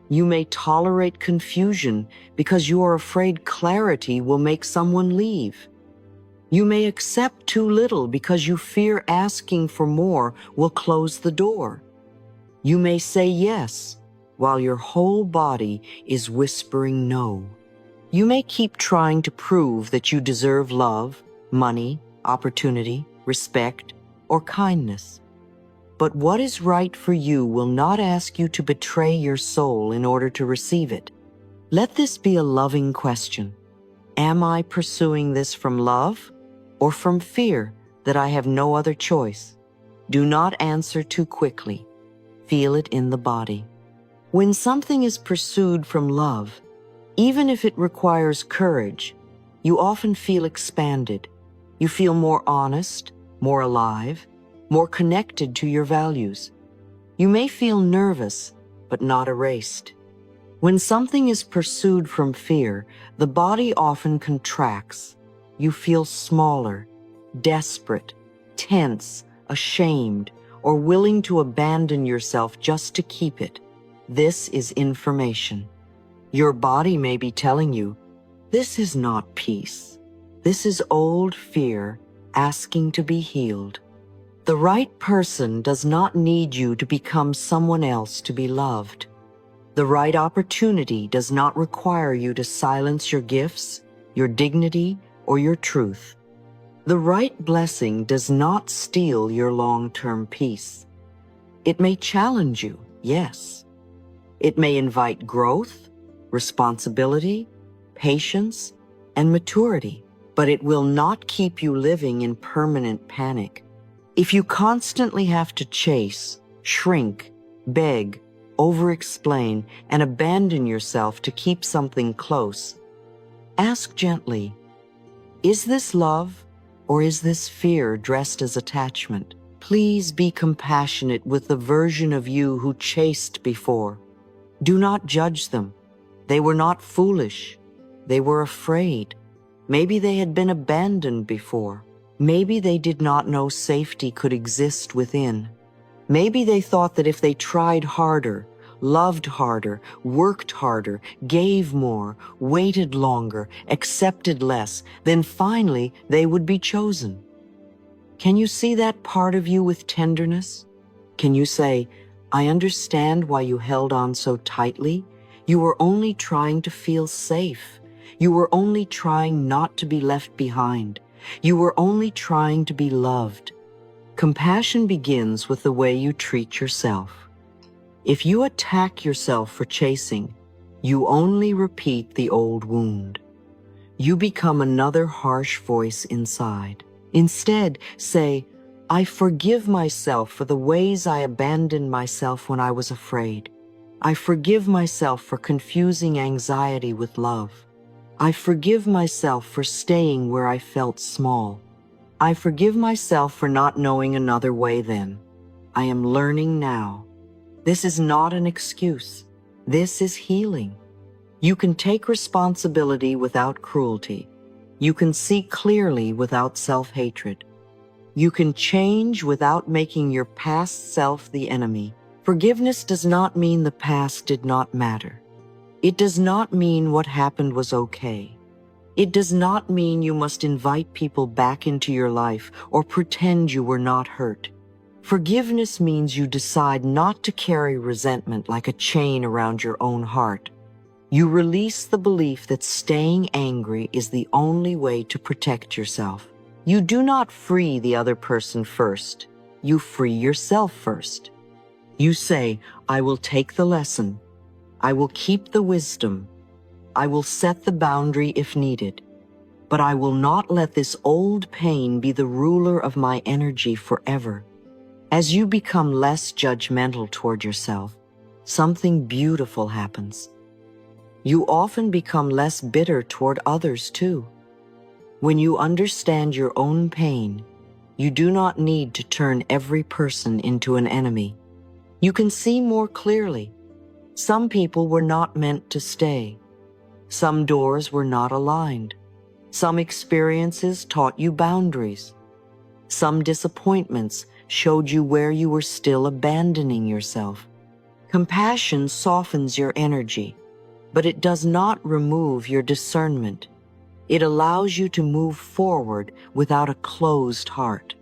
You may tolerate confusion because you are afraid clarity will make someone leave. You may accept too little because you fear asking for more will close the door. You may say yes while your whole body is whispering no. You may keep trying to prove that you deserve love, money, opportunity, respect, or kindness. But what is right for you will not ask you to betray your soul in order to receive it. Let this be a loving question. Am I pursuing this from love or from fear that I have no other choice. Do not answer too quickly. Feel it in the body. When something is pursued from love, even if it requires courage, you often feel expanded. You feel more honest, more alive, more connected to your values. You may feel nervous, but not erased. When something is pursued from fear, the body often contracts. You feel smaller, desperate, tense, ashamed, or willing to abandon yourself just to keep it. This is information. Your body may be telling you, this is not peace. This is old fear asking to be healed. The right person does not need you to become someone else to be loved. The right opportunity does not require you to silence your gifts, your dignity, or your truth. The right blessing does not steal your long-term peace. It may challenge you, yes. It may invite growth, responsibility, patience, and maturity, but it will not keep you living in permanent panic. If you constantly have to chase, shrink, beg, over-explain, and abandon yourself to keep something close, ask gently, is this love or is this fear dressed as attachment? Please be compassionate with the version of you who chased before. Do not judge them. They were not foolish. They were afraid. Maybe they had been abandoned before. Maybe they did not know safety could exist within. Maybe they thought that if they tried harder, loved harder, worked harder, gave more, waited longer, accepted less, then finally they would be chosen. Can you see that part of you with tenderness? Can you say, I understand why you held on so tightly? You were only trying to feel safe. You were only trying not to be left behind. You were only trying to be loved. Compassion begins with the way you treat yourself. If you attack yourself for chasing, you only repeat the old wound. You become another harsh voice inside. Instead, say, I forgive myself for the ways I abandoned myself when I was afraid. I forgive myself for confusing anxiety with love. I forgive myself for staying where I felt small. I forgive myself for not knowing another way then. I am learning now. This is not an excuse. This is healing. You can take responsibility without cruelty. You can see clearly without self-hatred. You can change without making your past self the enemy. Forgiveness does not mean the past did not matter. It does not mean what happened was okay. It does not mean you must invite people back into your life or pretend you were not hurt. Forgiveness means you decide not to carry resentment like a chain around your own heart. You release the belief that staying angry is the only way to protect yourself. You do not free the other person first. You free yourself first. You say, I will take the lesson. I will keep the wisdom. I will set the boundary if needed. But I will not let this old pain be the ruler of my energy forever. As you become less judgmental toward yourself, something beautiful happens. You often become less bitter toward others too. When you understand your own pain, you do not need to turn every person into an enemy. You can see more clearly. Some people were not meant to stay. Some doors were not aligned. Some experiences taught you boundaries. Some disappointments showed you where you were still abandoning yourself. Compassion softens your energy, but it does not remove your discernment. It allows you to move forward without a closed heart.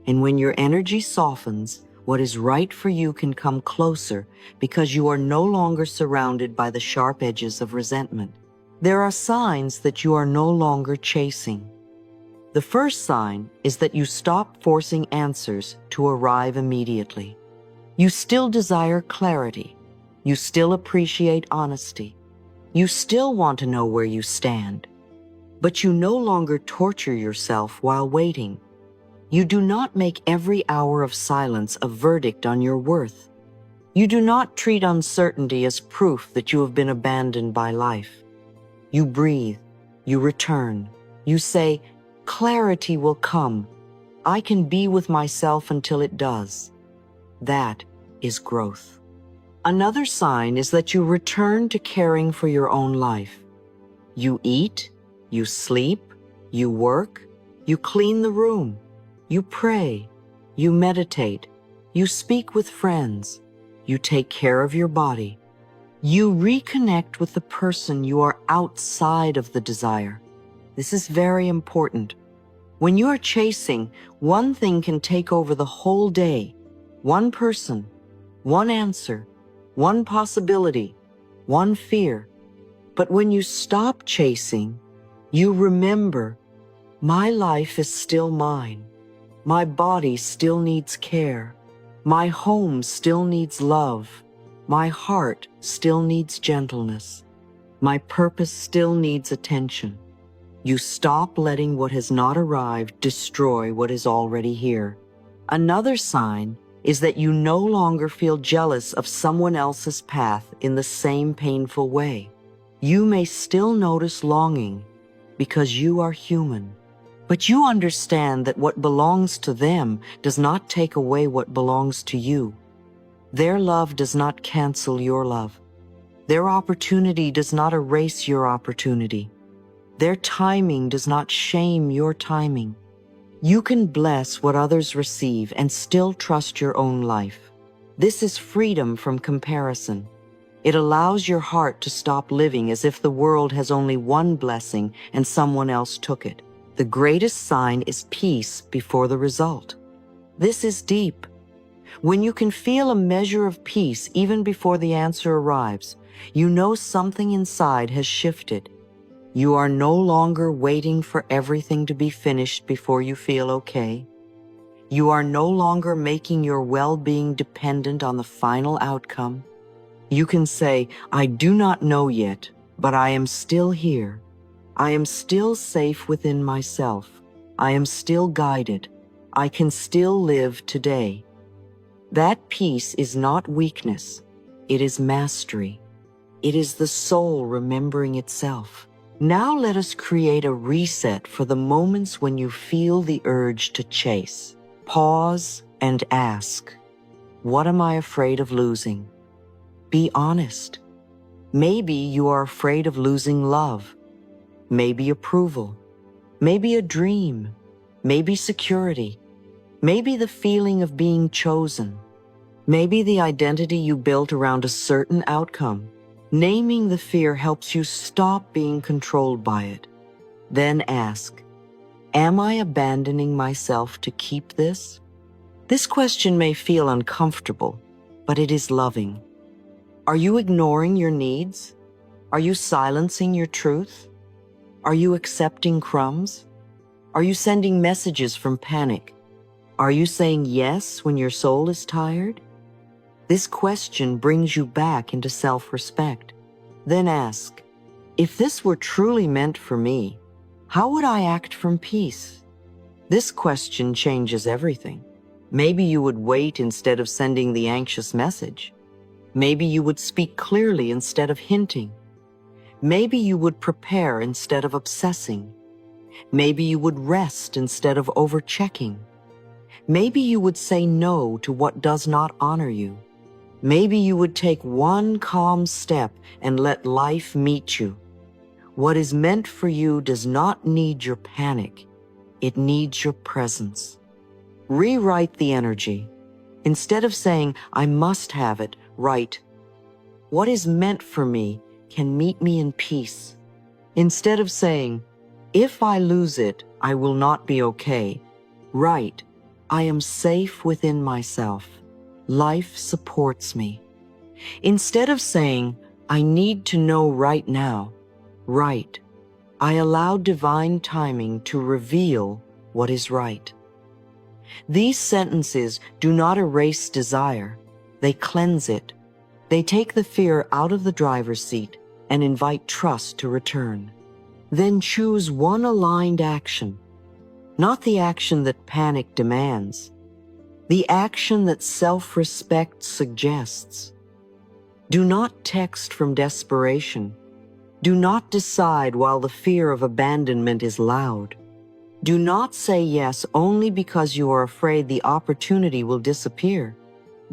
And when your energy softens, what is right for you can come closer because you are no longer surrounded by the sharp edges of resentment. There are signs that you are no longer chasing. The first sign is that you stop forcing answers to arrive immediately. You still desire clarity. You still appreciate honesty. You still want to know where you stand. But you no longer torture yourself while waiting. You do not make every hour of silence a verdict on your worth. You do not treat uncertainty as proof that you have been abandoned by life. You breathe, you return, you say, clarity will come. I can be with myself until it does. That is growth. Another sign is that you return to caring for your own life. You eat, you sleep, you work, you clean the room, you pray, you meditate, you speak with friends, you take care of your body. You reconnect with the person you are outside of the desire. This is very important. When you are chasing, one thing can take over the whole day. One person, one answer, one possibility, one fear. But when you stop chasing, you remember, my life is still mine. My body still needs care. My home still needs love. My heart still needs gentleness. My purpose still needs attention. You stop letting what has not arrived destroy what is already here. Another sign is that you no longer feel jealous of someone else's path in the same painful way. You may still notice longing because you are human, but you understand that what belongs to them does not take away what belongs to you. Their love does not cancel your love. Their opportunity does not erase your opportunity. Their timing does not shame your timing. You can bless what others receive and still trust your own life. This is freedom from comparison. It allows your heart to stop living as if the world has only one blessing and someone else took it. The greatest sign is peace before the result. This is deep. When you can feel a measure of peace even before the answer arrives, you know something inside has shifted. You are no longer waiting for everything to be finished before you feel okay. You are no longer making your well-being dependent on the final outcome. You can say, I do not know yet, but I am still here. I am still safe within myself. I am still guided. I can still live today. That peace is not weakness. It is mastery. It is the soul remembering itself. Now let us create a reset for the moments when you feel the urge to chase. Pause and ask, what am I afraid of losing? Be honest. Maybe you are afraid of losing love, maybe approval, maybe a dream, maybe security, maybe the feeling of being chosen, maybe the identity you built around a certain outcome. Naming the fear helps you stop being controlled by it. Then ask, am I abandoning myself to keep this? This question may feel uncomfortable, but it is loving. Are you ignoring your needs? Are you silencing your truth? Are you accepting crumbs? Are you sending messages from panic? Are you saying yes when your soul is tired? This question brings you back into self-respect. Then ask, if this were truly meant for me, how would I act from peace? This question changes everything. Maybe you would wait instead of sending the anxious message. Maybe you would speak clearly instead of hinting. Maybe you would prepare instead of obsessing. Maybe you would rest instead of overchecking. Maybe you would say no to what does not honor you. Maybe you would take one calm step and let life meet you. What is meant for you does not need your panic. It needs your presence. Rewrite the energy. Instead of saying, I must have it, write, what is meant for me can meet me in peace. Instead of saying, if I lose it, I will not be okay, write, I am safe within myself. Life supports me. Instead of saying, I need to know right now, write, I allow divine timing to reveal what is right. These sentences do not erase desire. They cleanse it. They take the fear out of the driver's seat and invite trust to return. Then choose one aligned action, not the action that panic demands, the action that self-respect suggests. Do not text from desperation. Do not decide while the fear of abandonment is loud. Do not say yes only because you are afraid the opportunity will disappear.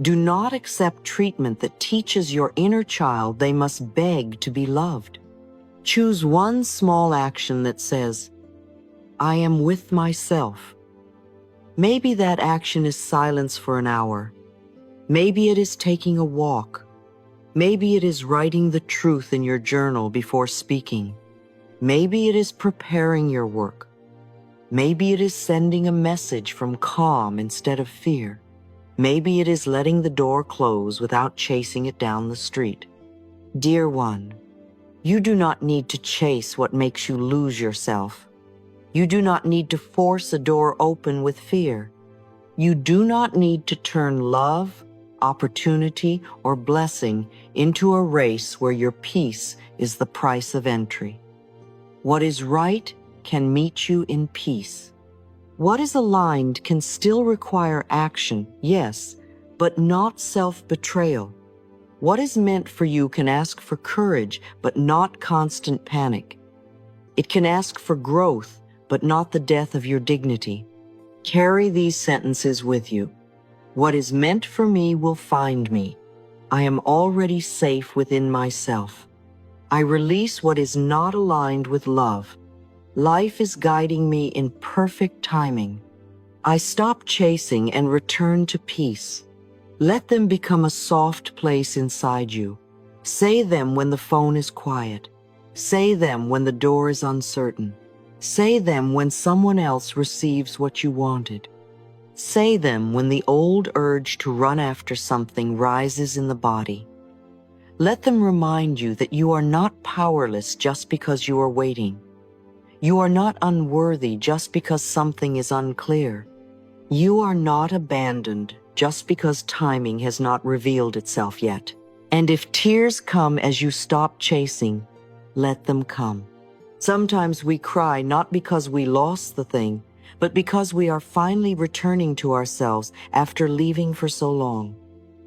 Do not accept treatment that teaches your inner child they must beg to be loved. Choose one small action that says, I am with myself. Maybe that action is silence for an hour. Maybe it is taking a walk. Maybe it is writing the truth in your journal before speaking. Maybe it is preparing your work. Maybe it is sending a message from calm instead of fear. Maybe it is letting the door close without chasing it down the street. Dear one, you do not need to chase what makes you lose yourself. You do not need to force a door open with fear. You do not need to turn love, opportunity, or blessing into a race where your peace is the price of entry. What is right can meet you in peace. What is aligned can still require action, yes, but not self-betrayal. What is meant for you can ask for courage, but not constant panic. It can ask for growth, but not the death of your dignity. Carry these sentences with you. What is meant for me will find me. I am already safe within myself. I release what is not aligned with love. Life is guiding me in perfect timing. I stop chasing and return to peace. Let them become a soft place inside you. Say them when the phone is quiet. Say them when the door is uncertain. Say them when someone else receives what you wanted. Say them when the old urge to run after something rises in the body. Let them remind you that you are not powerless just because you are waiting. You are not unworthy just because something is unclear. You are not abandoned just because timing has not revealed itself yet. And if tears come as you stop chasing, let them come. Sometimes we cry not because we lost the thing, but because we are finally returning to ourselves after leaving for so long.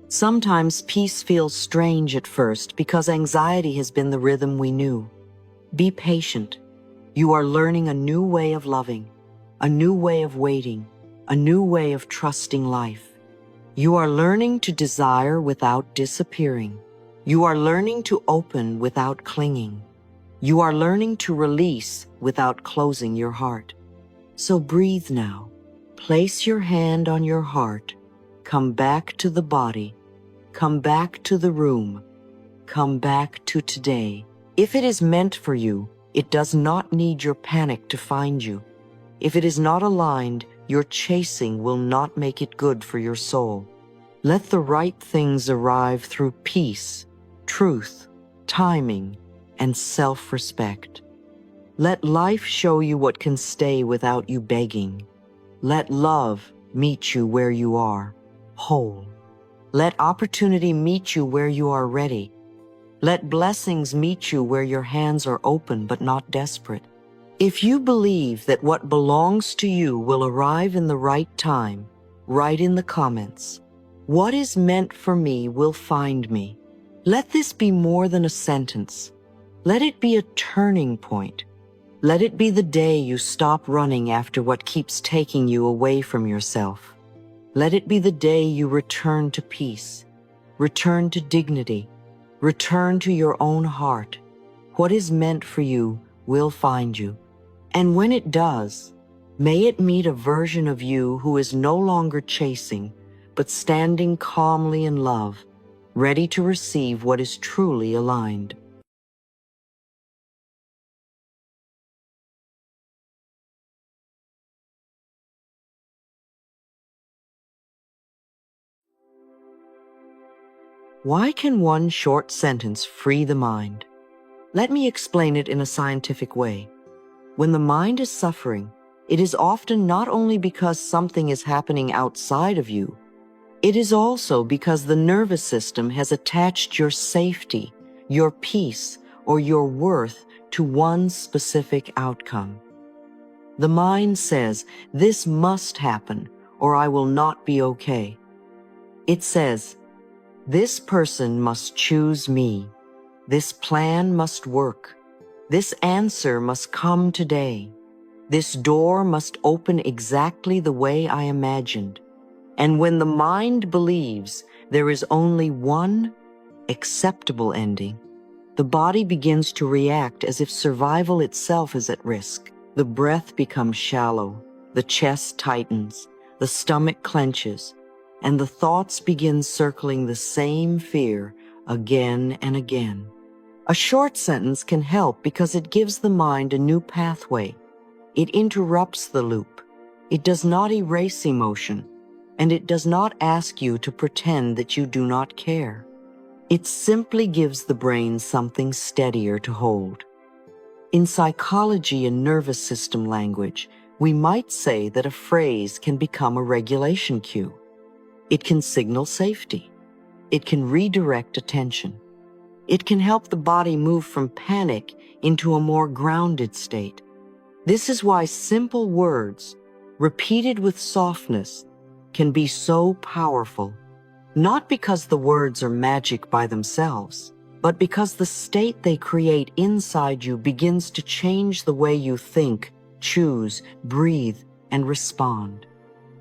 Sometimes peace feels strange at first because anxiety has been the rhythm we knew. Be patient. You are learning a new way of loving, a new way of waiting, a new way of trusting life. You are learning to desire without disappearing. You are learning to open without clinging. You are learning to release without closing your heart. So breathe now. Place your hand on your heart. Come back to the body. Come back to the room. Come back to today. If it is meant for you, it does not need your panic to find you. If it is not aligned, your chasing will not make it good for your soul. Let the right things arrive through peace, truth, timing, and self-respect. Let life show you what can stay without you begging. Let love meet you where you are, whole. Let opportunity meet you where you are ready. Let blessings meet you where your hands are open but not desperate. If you believe that what belongs to you will arrive in the right time, write in the comments, "What is meant for me will find me." Let this be more than a sentence. Let it be a turning point. Let it be the day you stop running after what keeps taking you away from yourself. Let it be the day you return to peace, return to dignity, return to your own heart. What is meant for you will find you. And when it does, may it meet a version of you who is no longer chasing, but standing calmly in love, ready to receive what is truly aligned. Why can one short sentence free the mind? Let me explain it in a scientific way. When the mind is suffering, it is often not only because something is happening outside of you, it is also because the nervous system has attached your safety, your peace, or your worth to one specific outcome. The mind says, "This must happen, or I will not be okay." It says, "This person must choose me. This plan must work. This answer must come today. This door must open exactly the way I imagined." And when the mind believes there is only one acceptable ending, the body begins to react as if survival itself is at risk. The breath becomes shallow, the chest tightens, the stomach clenches, and the thoughts begin circling the same fear again and again. A short sentence can help because it gives the mind a new pathway. It interrupts the loop. It does not erase emotion, and it does not ask you to pretend that you do not care. It simply gives the brain something steadier to hold. In psychology and nervous system language, we might say that a phrase can become a regulation cue. It can signal safety. It can redirect attention. It can help the body move from panic into a more grounded state. This is why simple words, repeated with softness, can be so powerful, not because the words are magic by themselves, but because the state they create inside you begins to change the way you think, choose, breathe, and respond.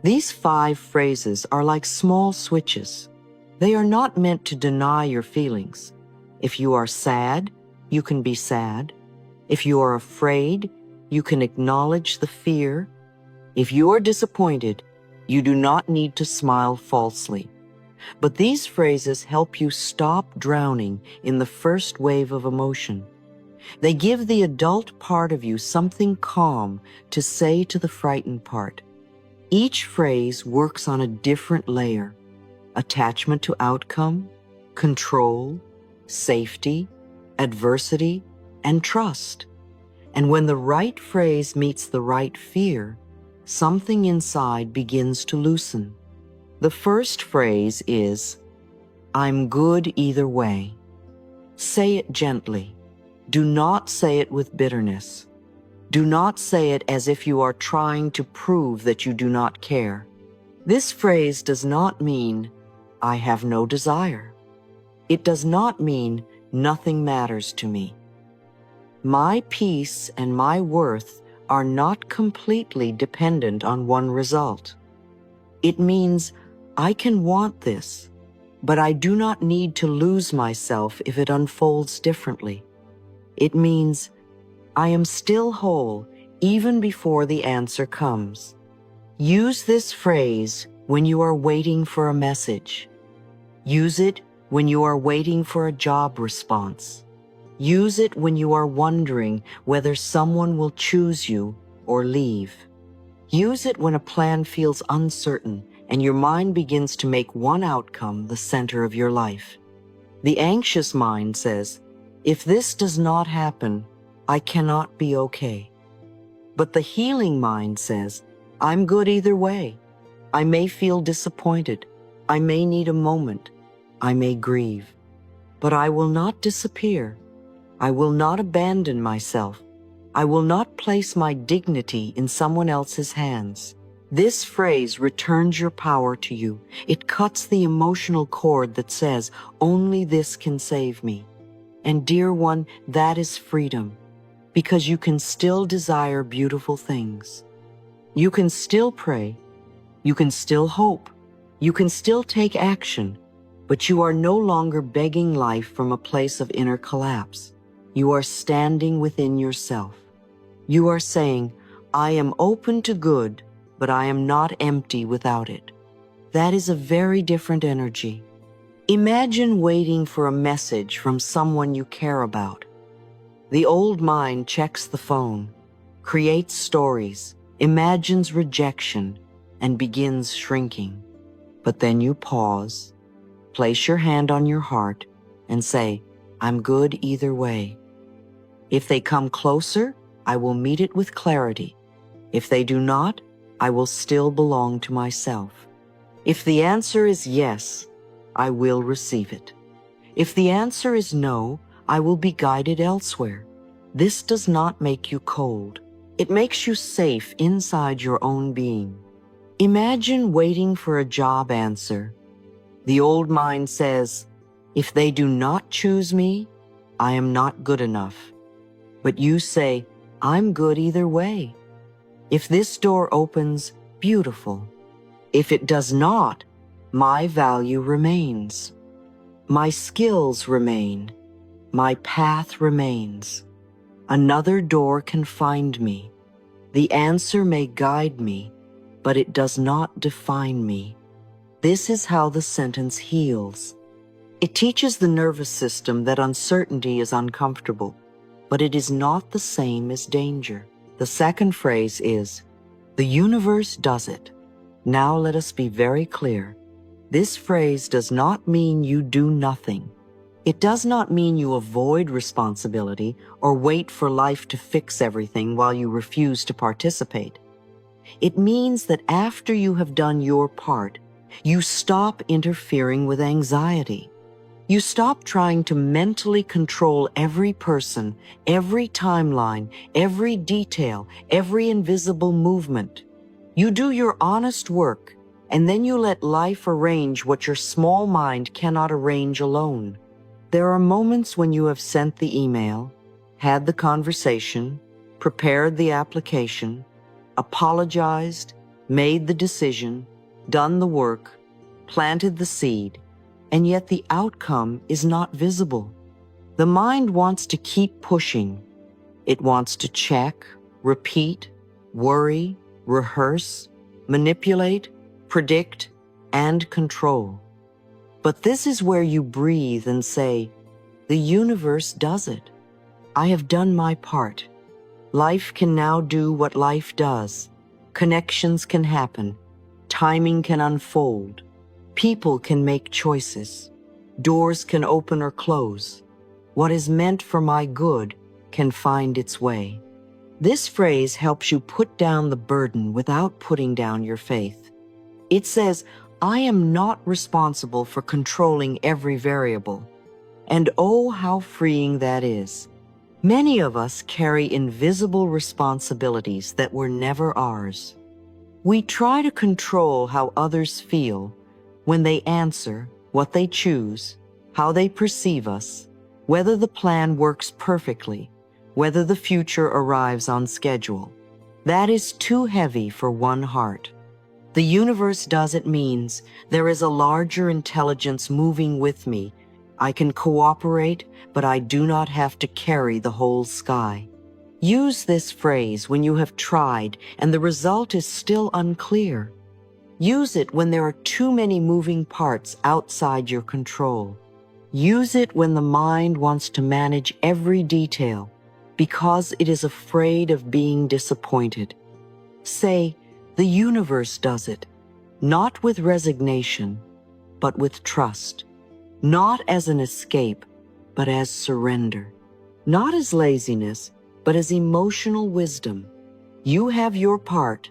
These 5 phrases are like small switches. They are not meant to deny your feelings. If you are sad, you can be sad. If you are afraid, you can acknowledge the fear. If you are disappointed, you do not need to smile falsely. But these phrases help you stop drowning in the first wave of emotion. They give the adult part of you something calm to say to the frightened part. Each phrase works on a different layer: attachment to outcome, control, safety, adversity, and trust. And when the right phrase meets the right fear, something inside begins to loosen. The first phrase is, "I'm good either way." Say it gently. Do not say it with bitterness. Do not say it as if you are trying to prove that you do not care. This phrase does not mean, "I have no desire." It does not mean, "Nothing matters to me." My peace and my worth are not completely dependent on one result. It means, I can want this, but I do not need to lose myself if it unfolds differently. It means, I am still whole even before the answer comes. Use this phrase when you are waiting for a message. Use it when you are waiting for a job response. Use it when you are wondering whether someone will choose you or leave. Use it when a plan feels uncertain and your mind begins to make one outcome the center of your life. The anxious mind says, "If this does not happen, I cannot be okay." But the healing mind says, "I'm good either way. I may feel disappointed. I may need a moment. I may grieve. But I will not disappear. I will not abandon myself. I will not place my dignity in someone else's hands." This phrase returns your power to you. It cuts the emotional cord that says, "Only this can save me." And dear one, that is freedom, because you can still desire beautiful things. You can still pray. You can still hope. You can still take action, but you are no longer begging life from a place of inner collapse. You are standing within yourself. You are saying, "I am open to good, but I am not empty without it." That is a very different energy. Imagine waiting for a message from someone you care about. The old mind checks the phone, creates stories, imagines rejection, and begins shrinking. But then you pause, place your hand on your heart, and say, "I'm good either way. If they come closer, I will meet it with clarity. If they do not, I will still belong to myself. If the answer is yes, I will receive it. If the answer is no, I will be guided elsewhere." This does not make you cold. It makes you safe inside your own being. Imagine waiting for a job answer. The old mind says, if they do not choose me, I am not good enough. But you say, I'm good either way. If this door opens, beautiful. If it does not, my value remains. My skills remain. My path remains. Another door can find me. The answer may guide me, but it does not define me. This is how the sentence heals. It teaches the nervous system that uncertainty is uncomfortable, but it is not the same as danger. The second phrase is, the universe does it. Now let us be very clear. This phrase does not mean you do nothing. It does not mean you avoid responsibility or wait for life to fix everything while you refuse to participate. It means that after you have done your part, you stop interfering with anxiety. You stop trying to mentally control every person, every timeline, every detail, every invisible movement. You do your honest work, and then you let life arrange what your small mind cannot arrange alone. There are moments when you have sent the email, had the conversation, prepared the application, apologized, made the decision, done the work, planted the seed, and yet the outcome is not visible. The mind wants to keep pushing. It wants to check, repeat, worry, rehearse, manipulate, predict, and control. But this is where you breathe and say, the universe does it. I have done my part. Life can now do what life does. Connections can happen. Timing can unfold. People can make choices. Doors can open or close. What is meant for my good can find its way. This phrase helps you put down the burden without putting down your faith. It says, I am not responsible for controlling every variable. And oh, how freeing that is. Many of us carry invisible responsibilities that were never ours. We try to control how others feel when they answer, what they choose, how they perceive us, whether the plan works perfectly, whether the future arrives on schedule. That is too heavy for one heart. The universe does it means there is a larger intelligence moving with me. I can cooperate, but I do not have to carry the whole sky. Use this phrase when you have tried and the result is still unclear. Use it when there are too many moving parts outside your control. Use it when the mind wants to manage every detail because it is afraid of being disappointed. Say, the universe does it, not with resignation, but with trust. Not as an escape, but as surrender. Not as laziness, but as emotional wisdom. You have your part,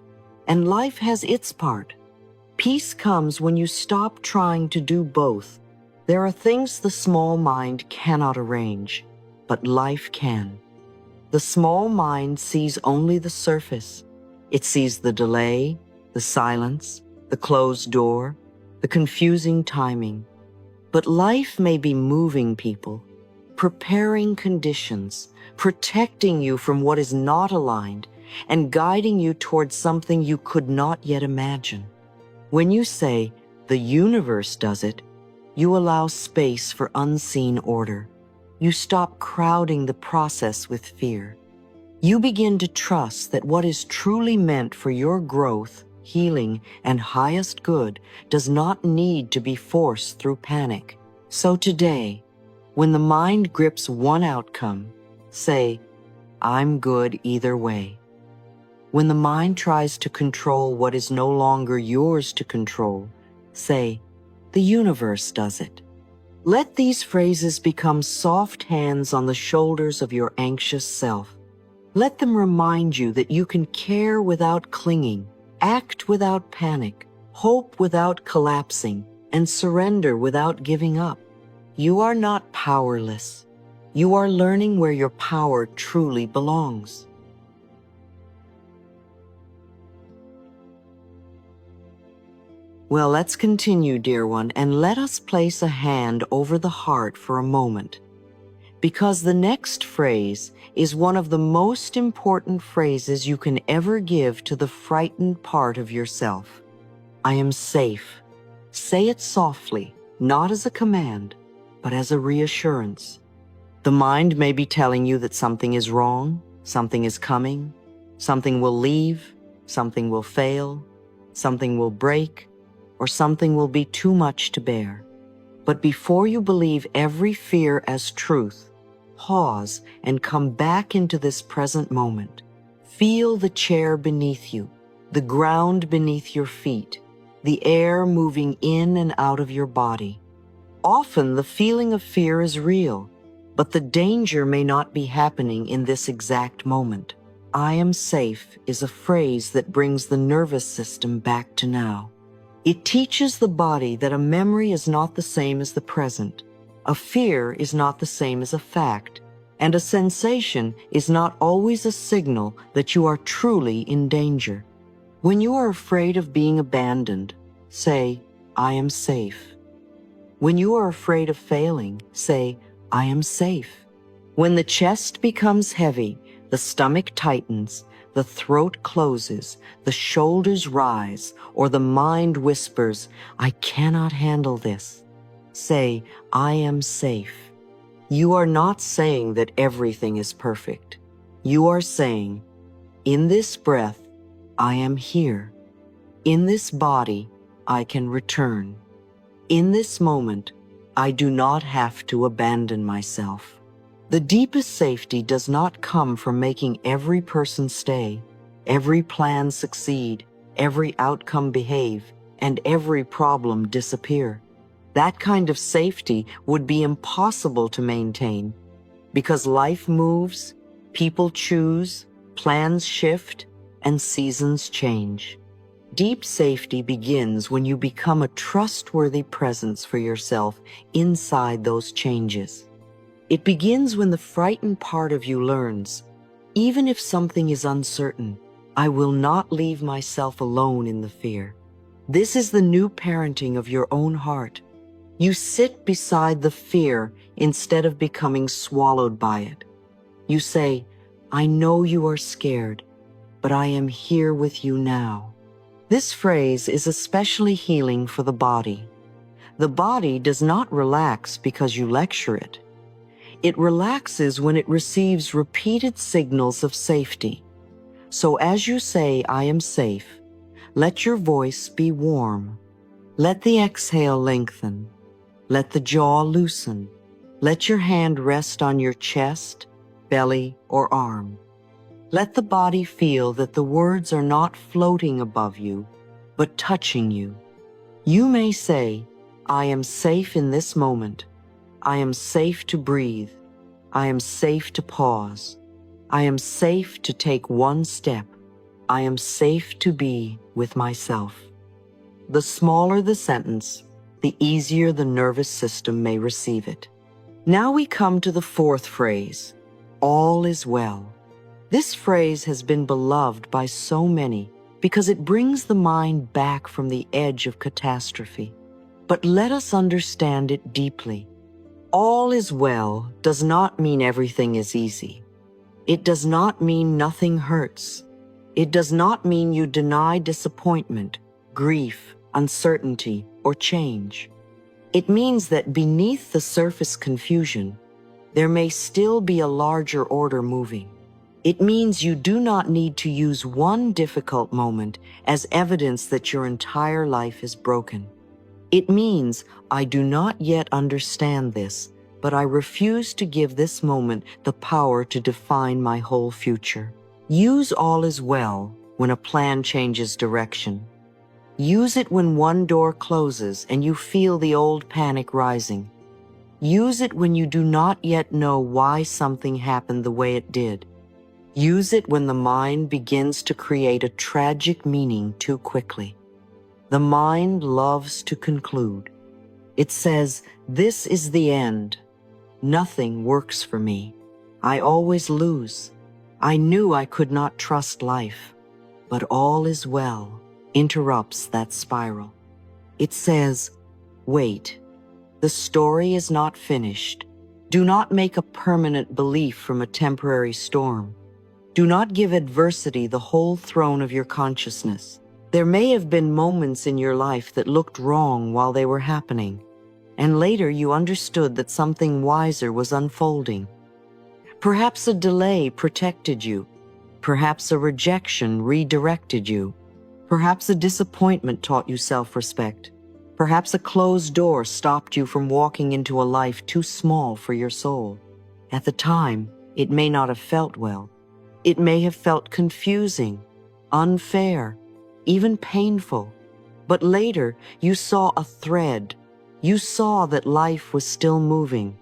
and life has its part. Peace comes when you stop trying to do both. There are things the small mind cannot arrange, but life can. The small mind sees only the surface. It sees the delay, the silence, the closed door, the confusing timing. But life may be moving people, preparing conditions, protecting you from what is not aligned, and guiding you towards something you could not yet imagine. When you say, the universe does it, you allow space for unseen order. You stop crowding the process with fear. You begin to trust that what is truly meant for your growth, healing, and highest good does not need to be forced through panic. So today, when the mind grips one outcome, say, I'm good either way. When the mind tries to control what is no longer yours to control, say, the universe does it. Let these phrases become soft hands on the shoulders of your anxious self. Let them remind you that you can care without clinging, act without panic, hope without collapsing, and surrender without giving up. You are not powerless. You are learning where your power truly belongs. Well, let's continue, dear one, and let us place a hand over the heart for a moment, because the next phrase is one of the most important phrases you can ever give to the frightened part of yourself. I am safe. Say it softly, not as a command, but as a reassurance. The mind may be telling you that something is wrong, something is coming, something will leave, something will fail, something will break, or something will be too much to bear. But before you believe every fear as truth, pause and come back into this present moment. Feel the chair beneath you, the ground beneath your feet, the air moving in and out of your body. Often the feeling of fear is real, but the danger may not be happening in this exact moment. I am safe is a phrase that brings the nervous system back to now. It teaches the body that a memory is not the same as the present, a fear is not the same as a fact, and a sensation is not always a signal that you are truly in danger. When you are afraid of being abandoned, say, I am safe. When you are afraid of failing, say, I am safe. When the chest becomes heavy, the stomach tightens, the throat closes, the shoulders rise, or the mind whispers, I cannot handle this, say, I am safe. You are not saying that everything is perfect. You are saying, in this breath, I am here. In this body, I can return. In this moment, I do not have to abandon myself. The deepest safety does not come from making every person stay, every plan succeed, every outcome behave, and every problem disappear. That kind of safety would be impossible to maintain because life moves, people choose, plans shift, and seasons change. Deep safety begins when you become a trustworthy presence for yourself inside those changes. It begins when the frightened part of you learns, even if something is uncertain, I will not leave myself alone in the fear. This is the new parenting of your own heart. You sit beside the fear instead of becoming swallowed by it. You say, I know you are scared, but I am here with you now. This phrase is especially healing for the body. The body does not relax because you lecture it. It relaxes when it receives repeated signals of safety. So as you say, I am safe, let your voice be warm. Let the exhale lengthen. Let the jaw loosen. Let your hand rest on your chest, belly, or arm. Let the body feel that the words are not floating above you, but touching you. You may say, I am safe in this moment. I am safe to breathe. I am safe to pause. I am safe to take one step. I am safe to be with myself. The smaller the sentence, the easier the nervous system may receive it. Now we come to the fourth phrase, all is well. This phrase has been beloved by so many because it brings the mind back from the edge of catastrophe. But let us understand it deeply. All is well does not mean everything is easy. It does not mean nothing hurts. It does not mean you deny disappointment, grief, uncertainty, or change. It means that beneath the surface confusion, there may still be a larger order moving. It means you do not need to use one difficult moment as evidence that your entire life is broken. It means I do not yet understand this, but I refuse to give this moment the power to define my whole future. Use all is well when a plan changes direction. Use it when one door closes and you feel the old panic rising. Use it when you do not yet know why something happened the way it did. Use it when the mind begins to create a tragic meaning too quickly. The mind loves to conclude. It says, this is the end. Nothing works for me. I always lose. I knew I could not trust life. But all is well interrupts that spiral. It says, wait, the story is not finished. Do not make a permanent belief from a temporary storm. Do not give adversity the whole throne of your consciousness. There may have been moments in your life that looked wrong while they were happening, and later you understood that something wiser was unfolding. Perhaps a delay protected you. Perhaps a rejection redirected you. Perhaps a disappointment taught you self-respect. Perhaps a closed door stopped you from walking into a life too small for your soul. At the time, it may not have felt well. It may have felt confusing, unfair, even painful. But later, you saw a thread. You saw that life was still moving.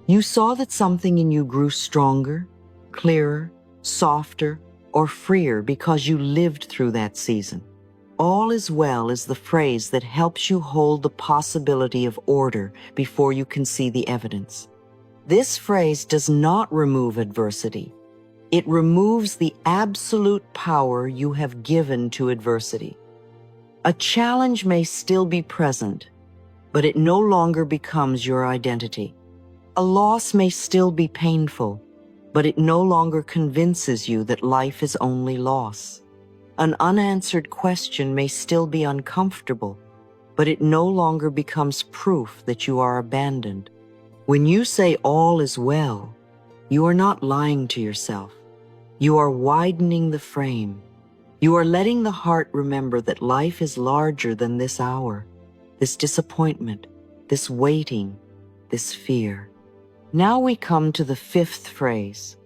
You saw that something in you grew stronger, clearer, softer, or freer because you lived through that season. All is well is the phrase that helps you hold the possibility of order before you can see the evidence. This phrase does not remove adversity. It removes the absolute power you have given to adversity. A challenge may still be present, but it no longer becomes your identity. A loss may still be painful, but it no longer convinces you that life is only loss. An unanswered question may still be uncomfortable, but it no longer becomes proof that you are abandoned. When you say all is well, you are not lying to yourself. You are widening the frame. You are letting the heart remember that life is larger than this hour, this disappointment, this waiting, this fear. Now we come to the fifth phrase,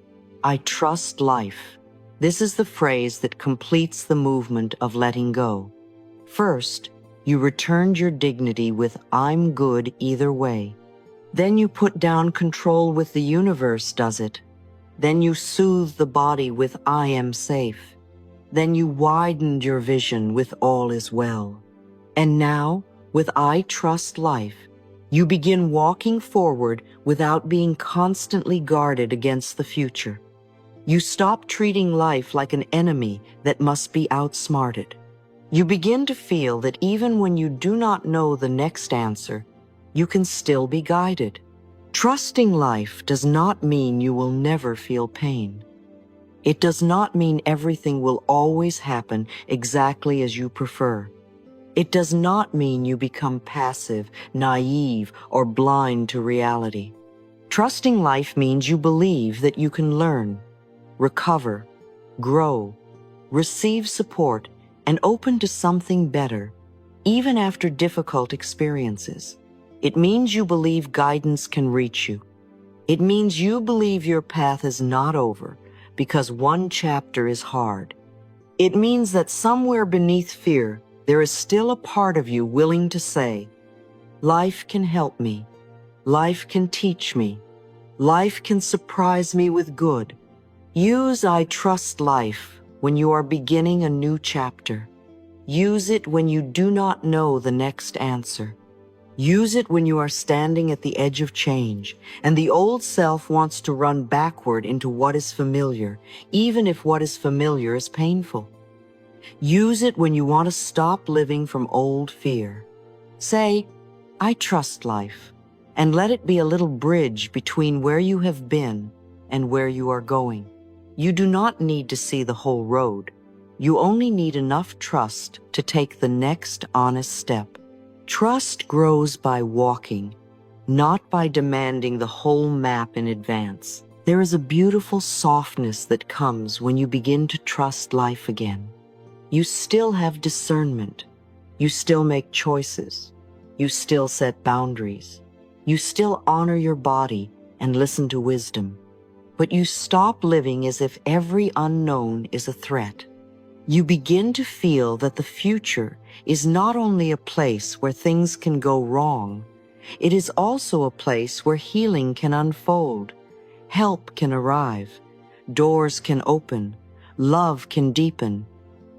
I trust life. This is the phrase that completes the movement of letting go. First, you returned your dignity with I'm good either way. Then you put down control with the universe does it. Then you soothed the body with I am safe. Then you widened your vision with all is well. And now, with I trust life, you begin walking forward without being constantly guarded against the future. You stop treating life like an enemy that must be outsmarted. You begin to feel that even when you do not know the next answer, you can still be guided. Trusting life does not mean you will never feel pain. It does not mean everything will always happen exactly as you prefer. It does not mean you become passive, naive, or blind to reality. Trusting life means you believe that you can learn, recover, grow, receive support, and open to something better, even after difficult experiences. It means you believe guidance can reach you. It means you believe your path is not over because one chapter is hard. It means that somewhere beneath fear, there is still a part of you willing to say, life can help me. Life can teach me. Life can surprise me with good. Use I trust life when you are beginning a new chapter. Use it when you do not know the next answer. Use it when you are standing at the edge of change and the old self wants to run backward into what is familiar, even if what is familiar is painful. Use it when you want to stop living from old fear. Say, I trust life, and let it be a little bridge between where you have been and where you are going. You do not need to see the whole road. You only need enough trust to take the next honest step. Trust grows by walking, not by demanding the whole map in advance. There is a beautiful softness that comes when you begin to trust life again. You still have discernment. You still make choices. You still set boundaries. You still honor your body and listen to wisdom. But you stop living as if every unknown is a threat. You begin to feel that the future is not only a place where things can go wrong, it is also a place where healing can unfold, help can arrive, doors can open, love can deepen,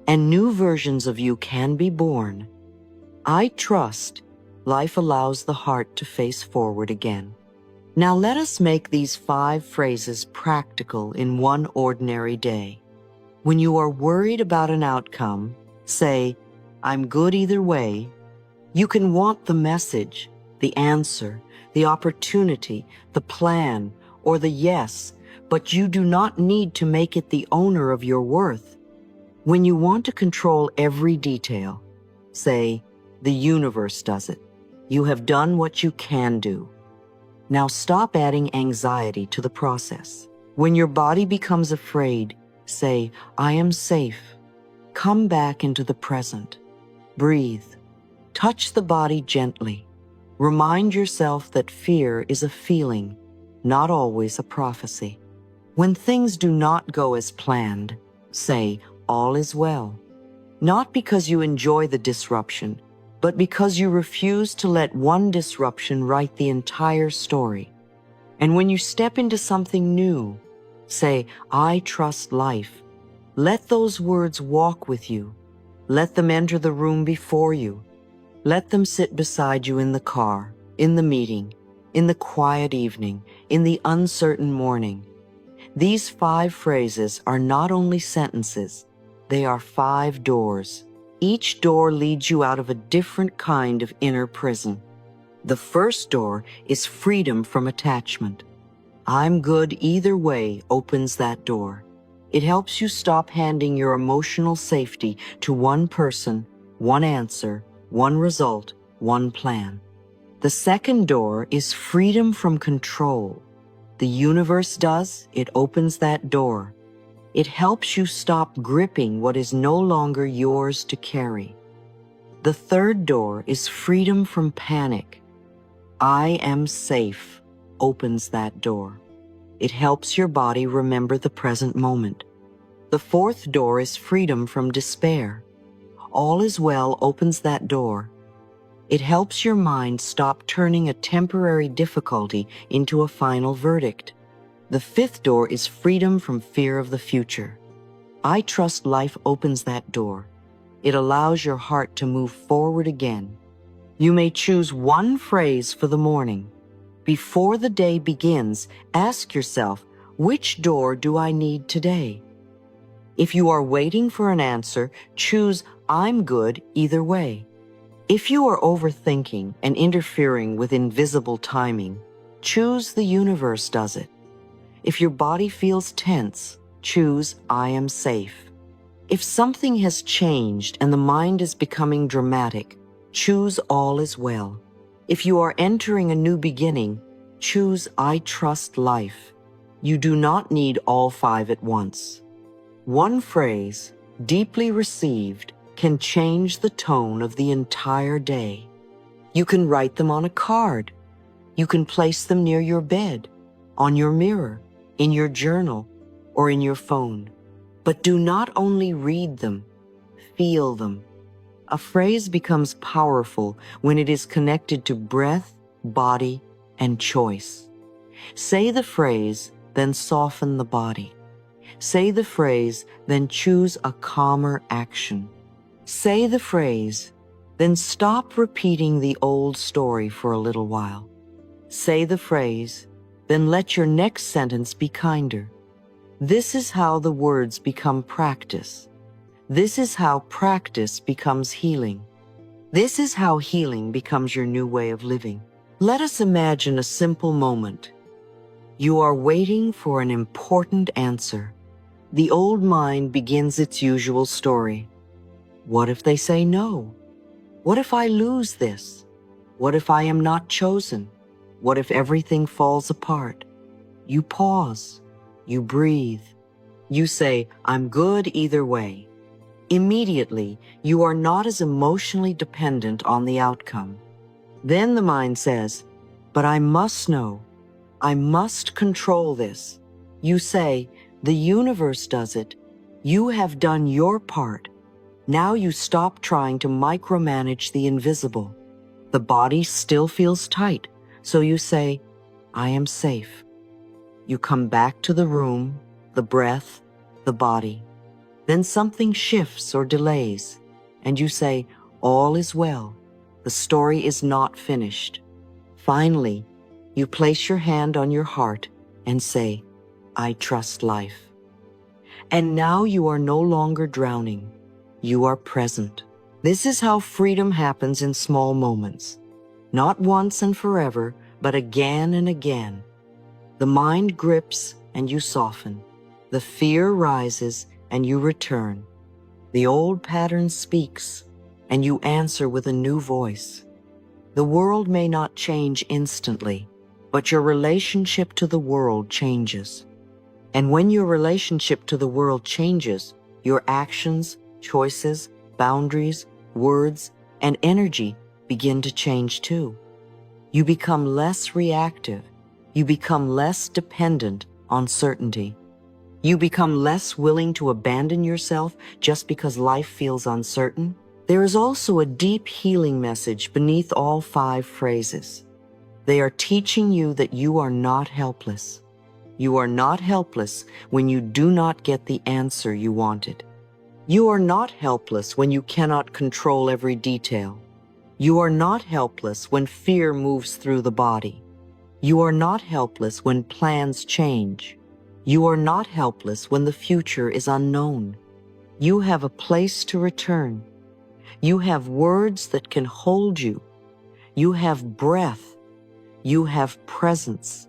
and new versions of you can be born. I trust life allows the heart to face forward again. Now let us make these 5 phrases practical in one ordinary day. When you are worried about an outcome, say, "I'm good either way." You can want the message, the answer, the opportunity, the plan, or the yes, but you do not need to make it the owner of your worth. When you want to control every detail, say, "The universe does it. You have done what you can do." Now stop adding anxiety to the process. When your body becomes afraid, say, "I am safe." Come back into the present. Breathe. Touch the body gently. Remind yourself that fear is a feeling, not always a prophecy. When things do not go as planned, say, "All is well." Not because you enjoy the disruption, but because you refuse to let one disruption write the entire story. And when you step into something new, say, "I trust life." Let those words walk with you. Let them enter the room before you. Let them sit beside you in the car, in the meeting, in the quiet evening, in the uncertain morning. These 5 phrases are not only sentences, they are 5 doors. Each door leads you out of a different kind of inner prison. The first door is freedom from attachment. "I'm good either way" opens that door. It helps you stop handing your emotional safety to one person, one answer, one result, one plan. The second door is freedom from control. The universe does, it opens that door. It helps you stop gripping what is no longer yours to carry. The third door is freedom from panic. "I am safe" opens that door. It helps your body remember the present moment. The fourth door is freedom from despair. "All is well" opens that door. It helps your mind stop turning a temporary difficulty into a final verdict. The fifth door is freedom from fear of the future. "I trust life" opens that door. It allows your heart to move forward again. You may choose one phrase for the morning. Before the day begins, ask yourself, which door do I need today? If you are waiting for an answer, choose "I'm good either way." If you are overthinking and interfering with invisible timing, choose "The universe does it." If your body feels tense, choose "I am safe." If something has changed and the mind is becoming dramatic, choose "All is well." If you are entering a new beginning, choose "I trust life." You do not need all 5 at once. One phrase, deeply received, can change the tone of the entire day. You can write them on a card. You can place them near your bed, on your mirror, in your journal, or in your phone. But do not only read them, feel them. A phrase becomes powerful when it is connected to breath, body, and choice. Say the phrase, then soften the body. Say the phrase, then choose a calmer action. Say the phrase, then stop repeating the old story for a little while. Say the phrase, then let your next sentence be kinder. This is how the words become practice. This is how practice becomes healing. This is how healing becomes your new way of living. Let us imagine a simple moment. You are waiting for an important answer. The old mind begins its usual story. What if they say no? What if I lose this? What if I am not chosen? What if everything falls apart? You pause. You breathe. You say, "I'm good either way." Immediately, you are not as emotionally dependent on the outcome. Then the mind says, "But I must know. I must control this." You say, "The universe does it. You have done your part." Now you stop trying to micromanage the invisible. The body still feels tight, so you say, "I am safe." You come back to the room, the breath, the body. Then something shifts or delays, and you say, "All is well. The story is not finished." Finally, You place your hand on your heart and say, I trust life. And now you are no longer drowning. You are present. This is how freedom happens in small moments. Not once and forever, but again and again. The mind grips and you soften. The fear rises and you return. The old pattern speaks and you answer with a new voice. The world may not change instantly, but your relationship to the world changes. And when your relationship to the world changes, your actions, choices, boundaries, words, and energy begin to change too. You become less reactive. You become less dependent on certainty. You become less willing to abandon yourself just because life feels uncertain. There is also a deep healing message beneath all 5 phrases. They are teaching you that you are not helpless. You are not helpless when you do not get the answer you wanted. You are not helpless when you cannot control every detail. You are not helpless when fear moves through the body. You are not helpless when plans change. You are not helpless when the future is unknown. You have a place to return. You have words that can hold you. You have breath. You have presence.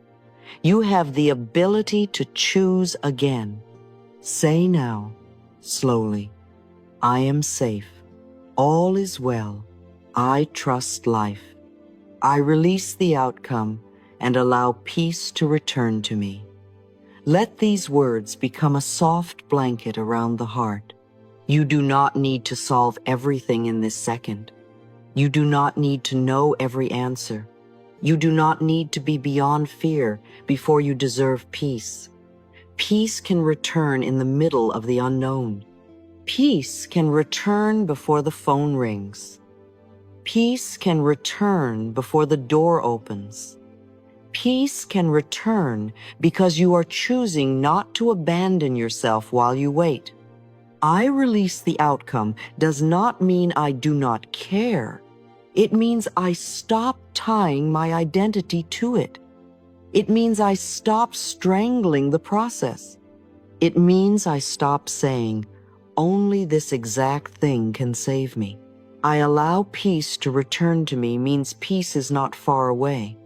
You have the ability to choose again. Say now, slowly, I am safe. All is well. I trust life. I release the outcome and allow peace to return to me. Let these words become a soft blanket around the heart. You do not need to solve everything in this second. You do not need to know every answer. You do not need to be beyond fear before you deserve peace. Peace can return in the middle of the unknown. Peace can return before the phone rings. Peace can return before the door opens. Peace can return because you are choosing not to abandon yourself while you wait. I release the outcome does not mean I do not care. It means I stop tying my identity to it. It means I stop strangling the process. It means I stop saying, only this exact thing can save me. I allow peace to return to me means peace is not far away.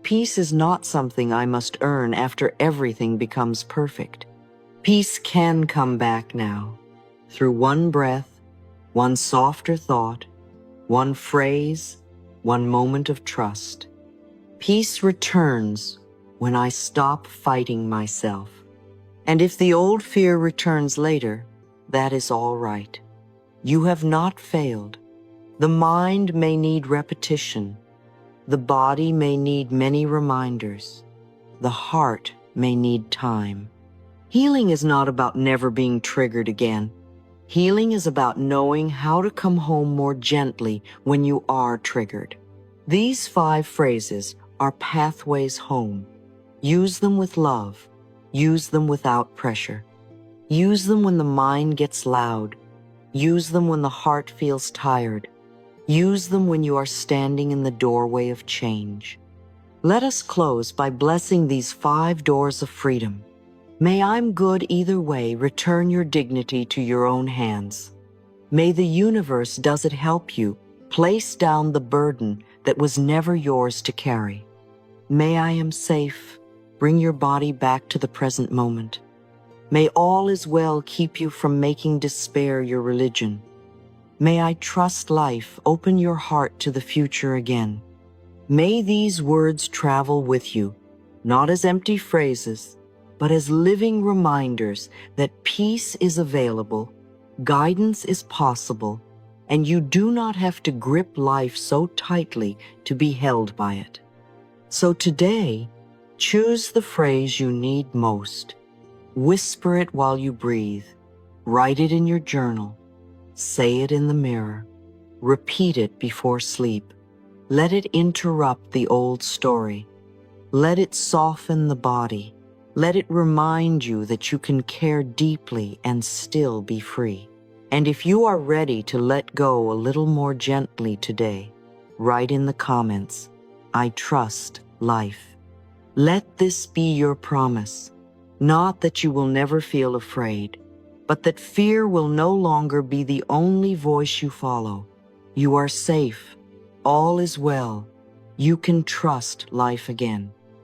Peace is not something I must earn after everything becomes perfect. Peace can come back now, through one breath, one softer thought, one phrase, one moment of trust. Peace returns when I stop fighting myself. And if the old fear returns later, that is all right. You have not failed. The mind may need repetition. The body may need many reminders. The heart may need time. Healing is not about never being triggered again. Healing is about knowing how to come home more gently when you are triggered. These 5 phrases are pathways home. Use them with love. Use them without pressure. Use them when the mind gets loud. Use them when the heart feels tired. Use them when you are standing in the doorway of change. Let us close by blessing these 5 doors of freedom. May I'm good either way return your dignity to your own hands. May the universe, does it help you, place down the burden that was never yours to carry. May I am safe, bring your body back to the present moment. May all is well keep you from making despair your religion. May I trust life, open your heart to the future again. May these words travel with you, not as empty phrases, but as living reminders that peace is available, guidance is possible, and you do not have to grip life so tightly to be held by it. So today, choose the phrase you need most. Whisper it while you breathe. Write it in your journal. Say it in the mirror. Repeat it before sleep. Let it interrupt the old story. Let it soften the body. Let it remind you that you can care deeply and still be free. And if you are ready to let go a little more gently today, write in the comments, I trust life. Let this be your promise, not that you will never feel afraid, but that fear will no longer be the only voice you follow. You are safe. All is well. You can trust life again.